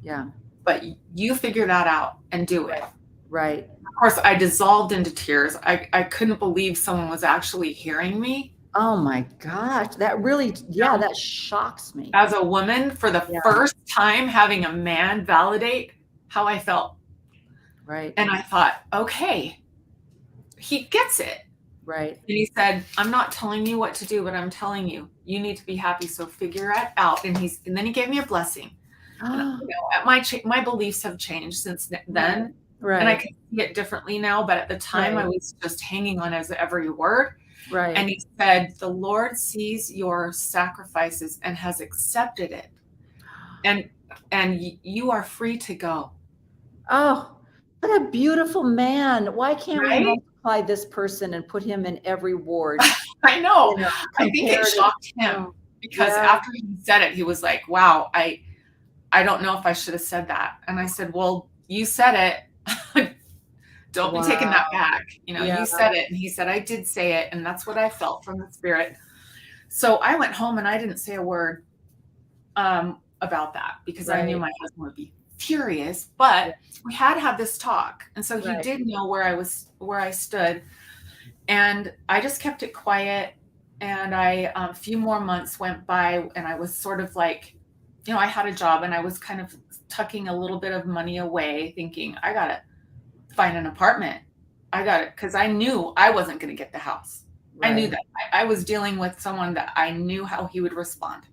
Yeah. But you figure that out and do it." Right. Of course, I dissolved into tears. I couldn't believe someone was actually hearing me. Oh my gosh. That really, that shocks me. As a woman, for the first time, having a man validate how I felt. Right. And I thought, okay, he gets it. Right. And he said, "I'm not telling you what to do, but I'm telling you, you need to be happy. So figure it out." And then he gave me a blessing. And, my beliefs have changed since then. Right. And I can see it differently now. But at the time, I was just hanging on as every word. Right. And he said, "The Lord sees your sacrifices and has accepted it. And you are free to go." Oh, what a beautiful man. Why can't we multiply this person and put him in every ward? I know. I think it shocked him because after he said it, he was like, "Wow, I don't know if I should have said that." And I said, "Well, you said it. Don't be taking that back. You said it." And he said, "I did say it. And that's what I felt from the Spirit." So I went home and I didn't say a word about that because I knew my husband would be furious, but we had this talk. And so he did know where I stood. And I just kept it quiet. And a few more months went by and I was sort of like, I had a job and I was kind of tucking a little bit of money away thinking, I got to find an apartment. Because I knew I wasn't going to get the house. Right. I knew that. I was dealing with someone that I knew how he would respond.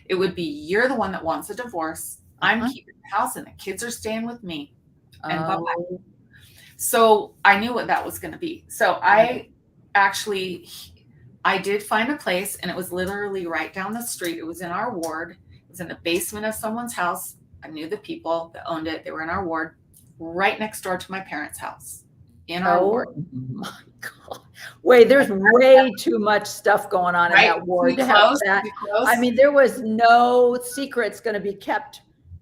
It would be, "You're the one that wants a divorce. I'm keeping the house and the kids are staying with me." And bye-bye. So I knew what that was going to be. So I did find a place and it was literally right down the street. It was in our ward. It was in the basement of someone's house. I knew the people that owned it. They were in our ward, right next door to my parents' house in our ward. Oh my God. Wait, there's way too much stuff going on in that ward to have that. I mean, there was no secrets going to be kept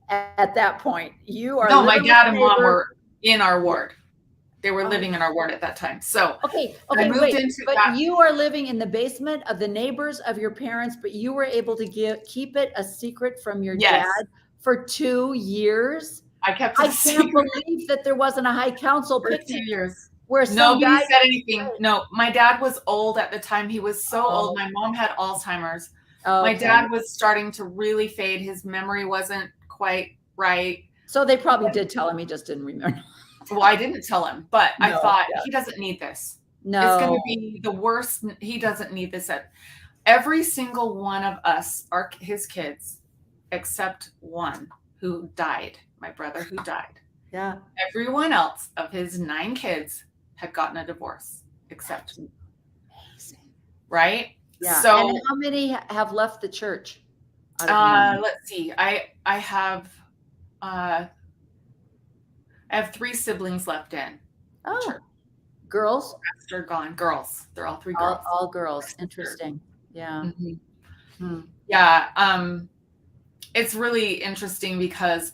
at that point. You are. No, my dad and mom were in our ward. They were living in our ward at that time. So I moved into but that. You are living in the basement of the neighbors of your parents, but you were able to keep it a secret from your dad for 2 years. I kept. I can't believe that there wasn't a high council for picnic 2 years. Where nobody said anything. No, my dad was old at the time. He was so old. My mom had Alzheimer's. My Okay. dad was starting to really fade. His memory wasn't quite right. So they probably did tell him, he just didn't remember. Well, I didn't tell him, but I No, thought yeah. he doesn't need this. No. It's going to be the worst. He doesn't need this. Every single one of us are his kids, except one who died, my brother who died. Yeah. Everyone else of his 9 kids had gotten a divorce, except Amazing. right. Yeah. So, and how many have left the church? out of the Mormon? let's see. I have 3 siblings left in. Oh, church. girls? They're gone. Girls. They're all 3 girls. All girls. Interesting. Yeah. Mhm. Hmm. Yeah. It's really interesting because,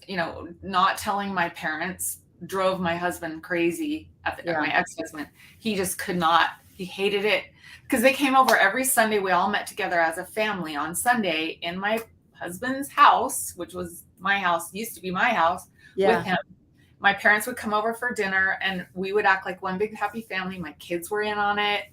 not telling my parents drove my husband crazy my ex-husband. He just could not, he hated it because they came over every Sunday. We all met together as a family on Sunday in my husband's house, which was my house, used to be my house with him. My parents would come over for dinner and we would act like one big happy family. My kids were in on it.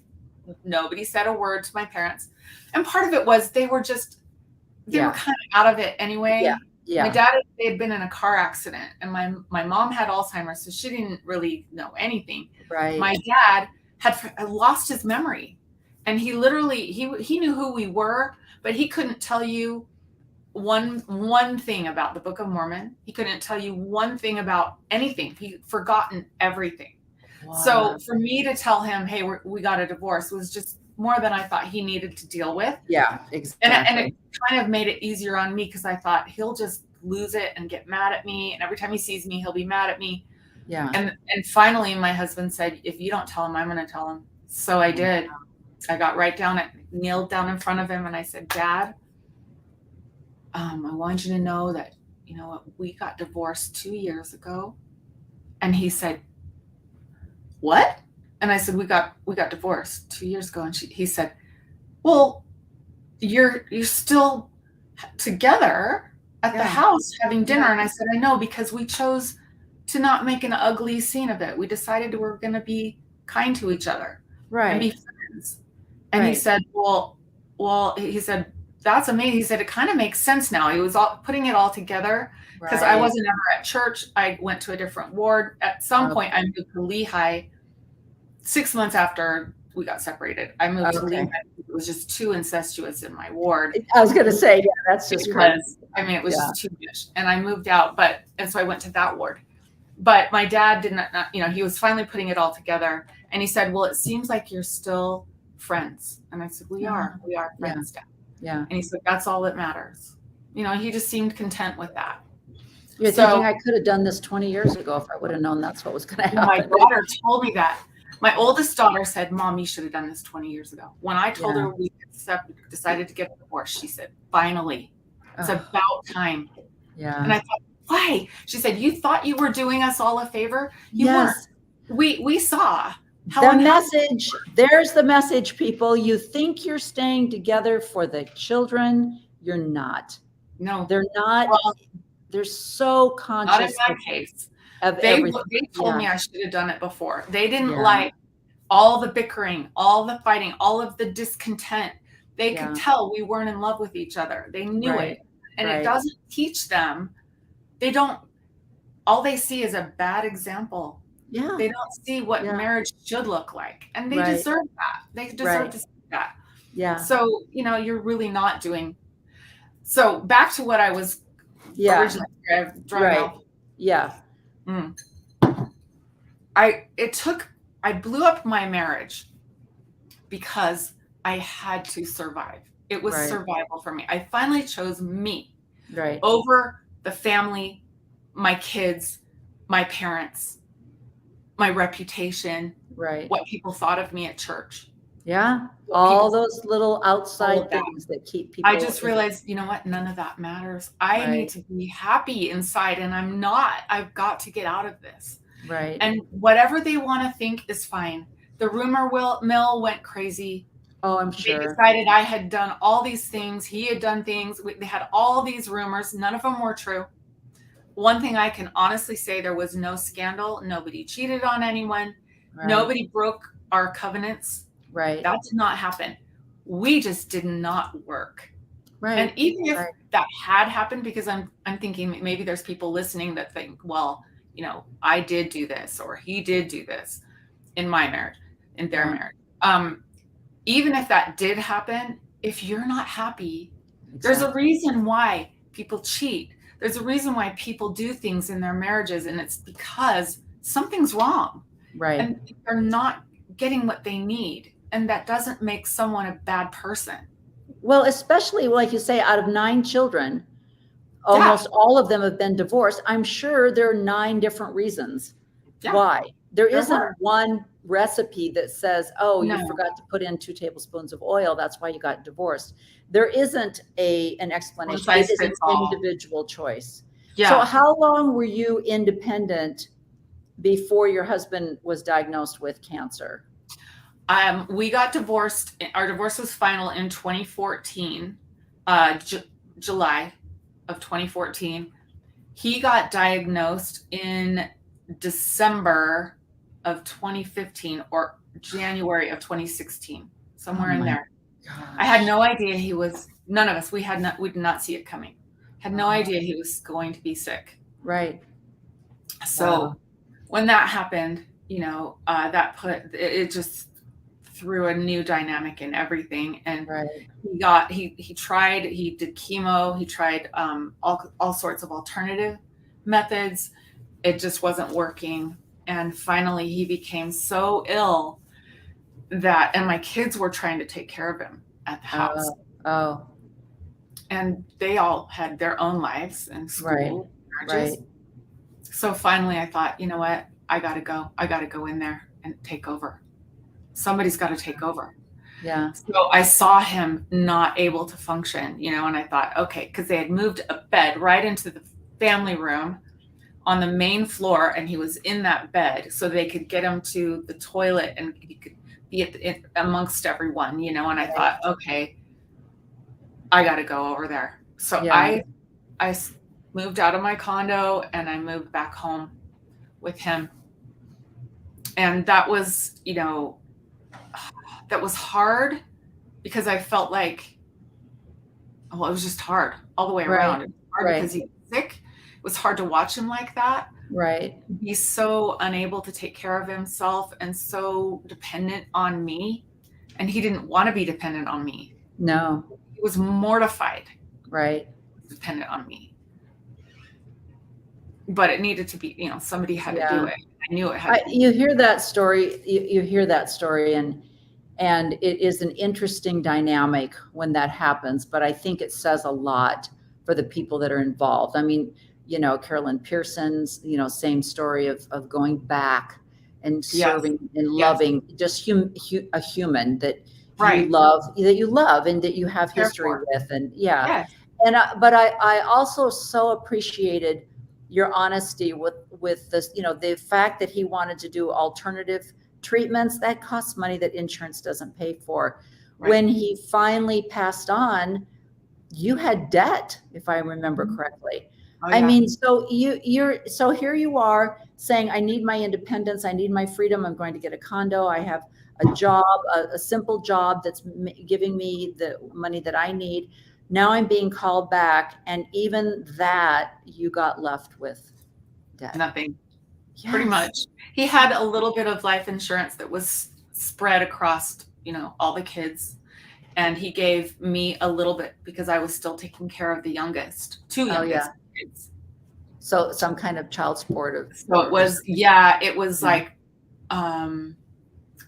Nobody said a word to my parents. And part of it was they were kind of out of it anyway. Yeah. My dad, they had been in a car accident and my mom had Alzheimer's, so she didn't really know anything. Right. My dad had lost his memory and he literally, he knew who we were, but he couldn't tell you one thing about the Book of Mormon. He couldn't tell you one thing about anything. He'd forgotten everything. Wow. So for me to tell him, hey, we got a divorce was just more than I thought he needed to deal with. Yeah, exactly. And it kind of made it easier on me because I thought he'll just lose it and get mad at me. And every time he sees me, he'll be mad at me. Yeah. And finally, my husband said, if you don't tell him, I'm going to tell him. So I did. I got kneeled down in front of him and I said, Dad, I want you to know that, we got divorced 2 years ago. And he said, what? And I said, we got divorced 2 years ago. And he said, well, you're still together at the house having dinner. And I said, I know, because we chose to not make an ugly scene of it. We decided we're going to be kind to each other and be friends. And he said, well, he said, that's amazing. He said, it kind of makes sense now. He was putting it all together because I wasn't ever at church. I went to a different ward. At some point, I moved to Lehigh 6 months after we got separated. I moved to Lehigh. It was just too incestuous in my ward. I was going to say, that's just crazy. It was just too much. And I moved out, and so I went to that ward. But my dad did not, he was finally putting it all together. And he said, well, it seems like you're still friends. And I said, we are friends, Dad. Yeah. And he said, that's all that matters. He just seemed content with that. You're thinking I could have done this 20 years ago if I would have known that's what was going to happen. My daughter told me that. My oldest daughter said, Mom, you should have done this 20 years ago. When I told her we decided to get a divorce, she said, finally, it's about time. Yeah. And I thought, why? She said, you thought you were doing us all a favor? You weren't. We saw how the message. There's the message, people. You think you're staying together for the children. You're not. No. They're not. Well, they're so conscious. Not in my case. They told me I should have done it before. They didn't like all the bickering, all the fighting, all of the discontent. They could tell we weren't in love with each other. They knew it. And it doesn't teach them. All they see is a bad example. Yeah. They don't see what marriage should look like. And they deserve that. They deserve to see that. Yeah. So, you're really not doing. So back to what I was originally off. Yeah. I blew up my marriage because I had to survive. It was survival for me. I finally chose me over the family, my kids, my parents, my reputation, what people thought of me at church. Yeah. All those little outside things that keep people. I just realized, you know what? None of that matters. I need to be happy inside, and I'm not. I've got to get out of this. Right. And whatever they want to think is fine. The rumor mill went crazy. Oh, I'm sure. They decided I had done all these things. He had done things. They had all these rumors. None of them were true. One thing I can honestly say, there was no scandal. Nobody cheated on anyone. Nobody broke our covenants. Right. That did not happen. We just did not work. Right. And even if Right. that had happened, because I'm thinking maybe there's people listening that think, well, I did do this or he did do this in my marriage, in their Yeah. marriage. Even if that did happen, if you're not happy, there's a reason why people cheat. There's a reason why people do things in their marriages, and it's because something's wrong. Right. And they're not getting what they need. And that doesn't make someone a bad person. Well, especially like you say, out of 9 children, almost all of them have been divorced. I'm sure there are 9 different reasons why. There isn't one recipe that says, oh, you forgot to put in 2 tablespoons of oil. That's why you got divorced. There isn't an explanation. It is an individual choice. Yeah. So how long were you independent before your husband was diagnosed with cancer? We got divorced. Our divorce was final in 2014, July of 2014. He got diagnosed in December of 2015 or January of 2016, somewhere in there. Gosh. I had no idea none of us, we did not see it coming. Had no idea he was going to be sick. Right. So when that happened, that it just threw a new dynamic in everything. And he did chemo, he tried all sorts of alternative methods. It just wasn't working. And finally he became so ill and my kids were trying to take care of him at the house. And they all had their own lives and school. Right. So finally I thought, you know what? I got to go in there and take over. Somebody's got to take over. Yeah. So I saw him not able to function, and I thought, okay, because they had moved a bed right into the family room on the main floor, and he was in that bed so they could get him to the toilet and he could be amongst everyone, and I thought, okay, I got to go over there. So I moved out of my condo and I moved back home with him. And that was, that was hard because I felt like, it was just hard all the way around. It was hard because he was sick. It was hard to watch him like that. Right. He's so unable to take care of himself and so dependent on me. And he didn't want to be dependent on me. No. He was mortified. Right. Dependent on me. But it needed to be, somebody had to do it. I knew it had to be. You hear that story, you hear that story and it is an interesting dynamic when that happens, but I think it says a lot for the people that are involved. I mean, Carolyn Pearson's, same story of going back and serving and loving just a human that you love and that you have history with. And but I also so appreciated your honesty with this, the fact that he wanted to do alternative treatments that costs money that insurance doesn't pay for. Right. When he finally passed on, you had debt, if I remember correctly. Oh, yeah. I mean, so so here you are saying, I need my independence. I need my freedom. I'm going to get a condo. I have a job, a simple job that's giving me the money that I need. Now I'm being called back. And even that you got left with debt. Nothing. Yes. Pretty much. He had a little bit of life insurance that was spread across, all the kids. And he gave me a little bit because I was still taking care of the two youngest kids. So some kind of child support. So it was like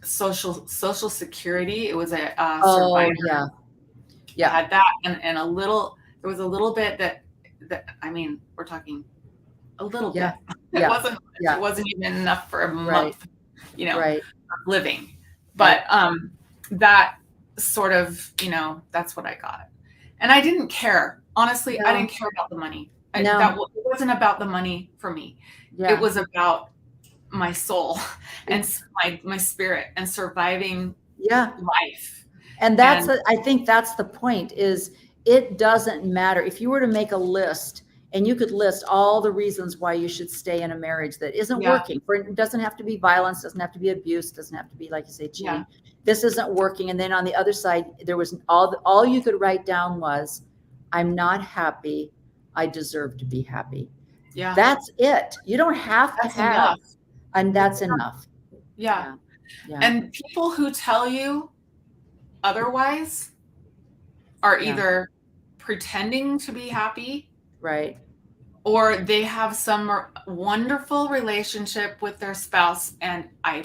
social security. It was a survivor. Yeah. I had that and there was a little bit that I mean, we're talking a little bit. It wasn't even enough for a month, of living. But that sort of, that's what I got. And I didn't care. Honestly, I didn't care about the money. It wasn't about the money for me. Yeah. It was about my soul and my spirit and surviving life. And I think that's the point, is it doesn't matter. If you were to make a list and you could list all the reasons why you should stay in a marriage that isn't working, it doesn't have to be violence, doesn't have to be abuse, doesn't have to be, like you say, cheating. This isn't working. And then on the other side, there was all you could write down was, I'm not happy. I deserve to be happy. Yeah. That's it. You don't have to That's have, enough. and that's enough. Yeah. Yeah. And people who tell you otherwise are Yeah. either pretending to be happy, Right. or they have some wonderful relationship with their spouse. And I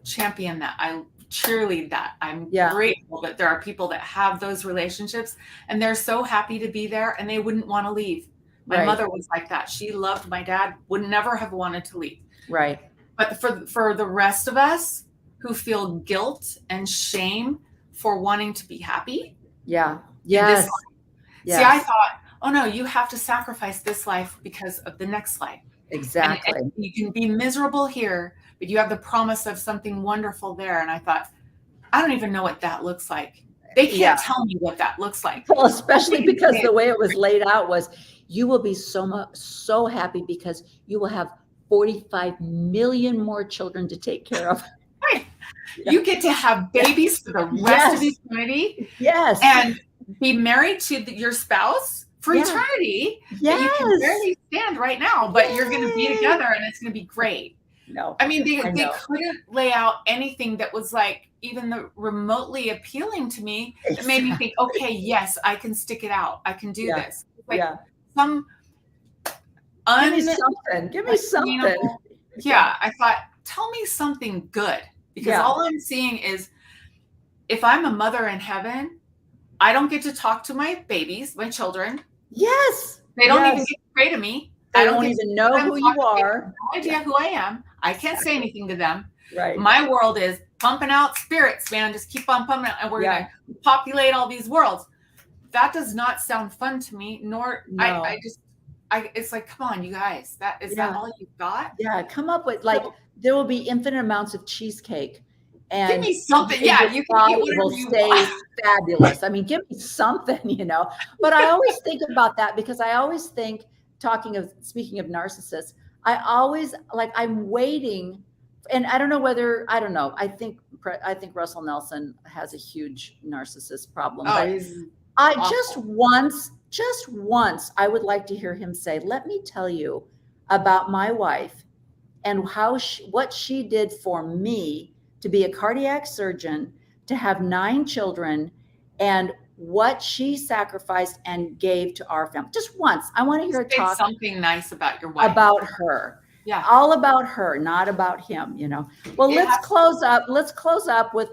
champion that. I cheerlead that. I'm Yeah. grateful that there are people that have those relationships and they're so happy to be there and they wouldn't want to leave. My Right. mother was like that. She loved my dad, would never have wanted to leave. Right. But for the rest of us who feel guilt and shame for wanting to be happy. Yeah. in Yes. this life. Yes. See, I thought, oh no, you have to sacrifice this life because of the next life. Exactly. And you can be miserable here, but you have the promise of something wonderful there. And I thought, I don't even know what that looks like. They can't Yeah. tell me what that looks like. Well, especially because the way it was laid out was, you will be so happy because you will have 45 million more children to take care of. Right. You get to have babies for the rest of eternity. Yes. And be married to your spouse for Yeah. eternity. Yes. That you can barely stand right now, but you're going to be together and it's going to be great. No. I mean, they know. couldn't lay out anything that was like even remotely appealing to me. It made me think, okay, yes, I can stick it out. I can do this. Like some Give me something. Give me something. Yeah, I thought, tell me something good. Because all I'm seeing is, if I'm a mother in heaven, I don't get to talk to my babies, my children. Yes. They don't even get to pray to me. I don't even know who you are. No idea who I am. I can't say anything to them. Right. My world is pumping out spirits, man. Just keep on pumping out, and we're going to populate all these worlds. That does not sound fun to me, nor it's like, come on, you guys. Is that all you've got? Yeah, come up with, like, there will be infinite amounts of cheesecake. And give me something. Yeah, you can eat whatever you want. Fabulous. I mean, give me something, But I always think about that because I always think, speaking of narcissists, I always, I'm waiting, and I don't know. I think Russell Nelson has a huge narcissist problem. Oh, but just once, I would like to hear him say, let me tell you about my wife and what she did for me to be a cardiac surgeon, to have 9 children, and what she sacrificed and gave to our family. Just once. I want to hear her talk something nice about your wife. About her. Yeah. All about her, not about him, Well, let's close up with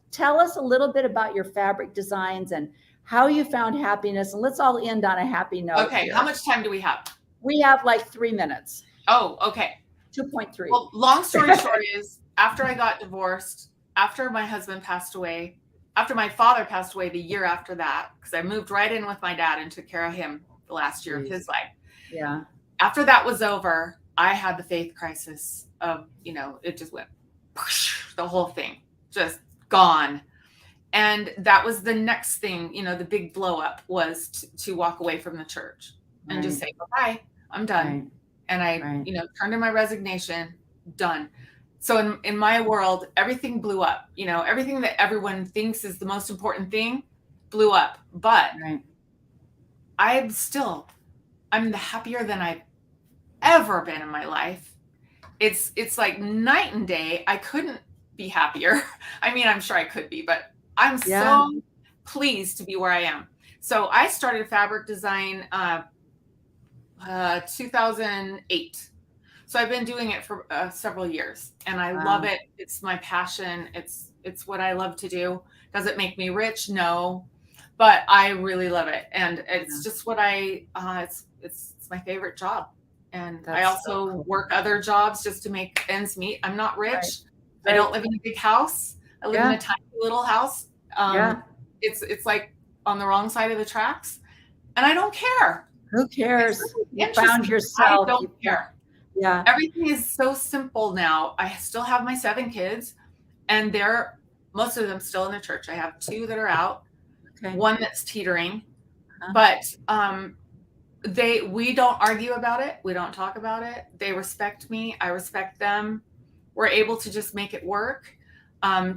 tell us a little bit about your fabric designs and how you found happiness, and let's all end on a happy note. Okay, how much time do we have? We have like 3 minutes. Oh, okay. 2.3. Well, long story short is, after I got divorced, after my husband passed away, after my father passed away the year after that, because I moved right in with my dad and took care of him the last year of his life. Yeah. After that was over, I had the faith crisis of, it just went, the whole thing just gone. And that was the next thing, the big blow up was to walk away from the church and just say, bye, I'm done. Right. And I, turned in my resignation, done. So in my world, everything blew up, everything that everyone thinks is the most important thing blew up. But I'm the happier than I've ever been in my life. It's like night and day. I couldn't be happier. I mean, I'm sure I could be, but I'm so pleased to be where I am. So I started fabric design 2008. So I've been doing it for several years, and I love it. It's my passion. It's what I love to do. Does it make me rich? No, but I really love it, and it's just what it's my favorite job. And I also work other jobs just to make ends meet. I'm not rich. Right. I don't live in a big house. I live in a tiny little house. It's like on the wrong side of the tracks, and I don't care. Who cares? You found yourself. I don't care. Yeah. Everything is so simple now. I still have my 7 kids, and most of them still in the church. I have 2 that are out, one that's teetering, but we don't argue about it. We don't talk about it. They respect me. I respect them. We're able to just make it work.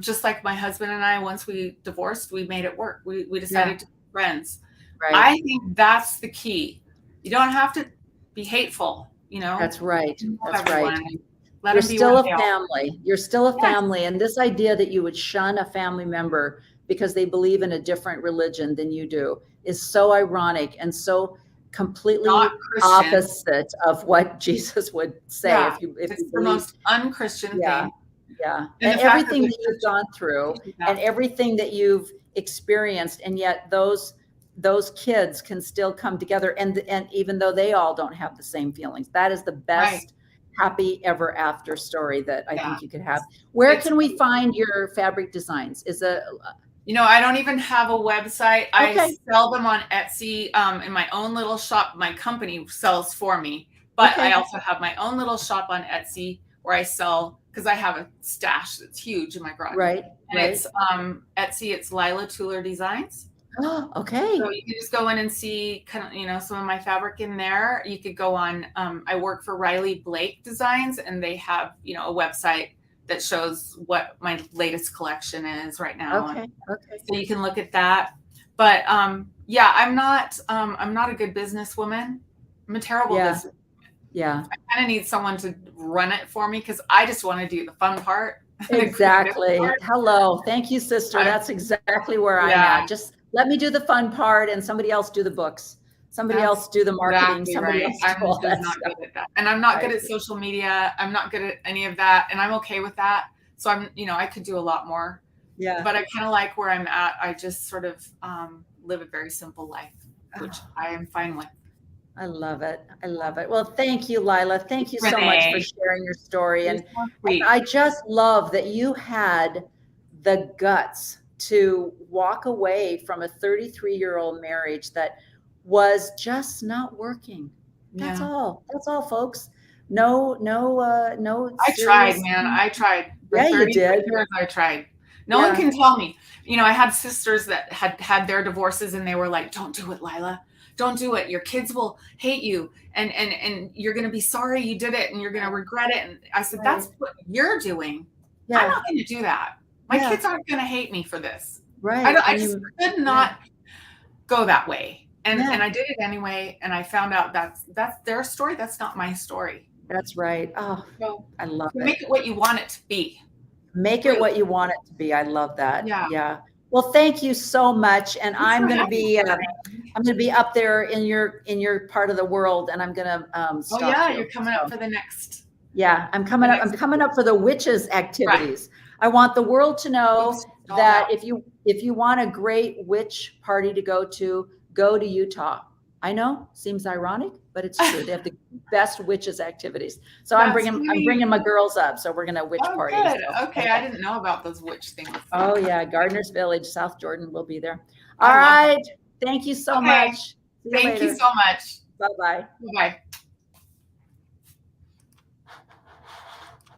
Just like my husband and I, once we divorced, we made it work. We decided to be friends. Right. I think that's the key. You don't have to be hateful, you know. That's right. Love That's everyone. right. Let You're them be still what a they are. family. You're still a Yes. family. And this idea that you would shun a family member because they believe in a different religion than you do is so ironic and so completely Not Christian. opposite of what Jesus would say. Yeah, if you it's the believe, most unchristian yeah, thing. yeah, And and the fact that everything we that you've gone through, Yeah. and everything that you've experienced, and yet those kids can still come together, and even though they all don't have the same feelings, that is the best. Right. Happy ever after story that I Yeah. think you could have. Where It's- can we find your fabric designs? Is it You know, I don't even have a website. I Okay. sell them on Etsy in my own little shop. My company sells for me, but Okay. I also have my own little shop on Etsy where I sell, because I have a stash that's huge in my garage. right? And Right. it's Etsy, it's Lila Tueller Designs. Oh, okay. So you can just go in and see kind of, you know, some of my fabric in there. You could go on, I work for Riley Blake Designs, and they have, you know, a website that shows what my latest collection is right now. Okay. Okay. So you can look at that. But yeah, I'm not a good businesswoman. I'm a terrible Yeah. business. Yeah. I kind of need someone to run it for me because I just want to do the fun part. Exactly. The part. Hello. Thank you, sister. That's exactly where I'm Yeah. at. Just let me do the fun part and somebody else do the books. Somebody That's else do the marketing. Exactly Somebody right. else do all I'm that just not stuff. good at that. And I'm not good Right. at social media. I'm not good at any of that. And I'm okay with that. So I'm, you know, I could do a lot more. Yeah. But I kind of like where I'm at. I just sort of live a very simple life, which I am fine with. I love it. I love it. Well, thank you, Lila. Thank you so much for Renee. sharing your story. You're And so sweet. I just love that you had the guts to walk away from a 33-year-old marriage that was just not working. That's Yeah. all. That's all, folks. No. I tried, man. I tried. For Yeah, you 33 did. years, I tried. No Yeah. one can tell me. You know, I had sisters that had their divorces, and they were like, "Don't do it, Lila. Don't do it. Your kids will hate you, and you're going to be sorry you did it, and you're going to regret it." And I said, Right. "That's what you're doing. Yeah. I'm not going to do that. My Yeah. kids aren't going to hate me for this. Right. I And just you- could not go that way." And Yeah. and I did it anyway, and I found out that's their story. That's not my story. That's right. Oh, So I love it. make it what you want it to be. Make it what you want it to be. I love that. Yeah. Yeah. Well, thank you so much. And Thanks I'm for going to having be, me. I'm going to be up there in your part of the world, and I'm going to Oh stalk yeah, you. you're coming up for the next. Yeah, I'm coming up. I'm coming up for the witches activities. I want the world to know Oops, all that that. if you want a great witch party to go to Utah. I know, seems ironic, but it's true. They have the best witches activities. So I'm That's bringing my girls up. So we're gonna witch Oh, party. good. So- Okay, I didn't know about those witch things. Oh yeah, Gardner's Village, South Jordan will be there. I All love right. Thank you so Okay. much. See Thank you later. so much. Bye-bye. Bye.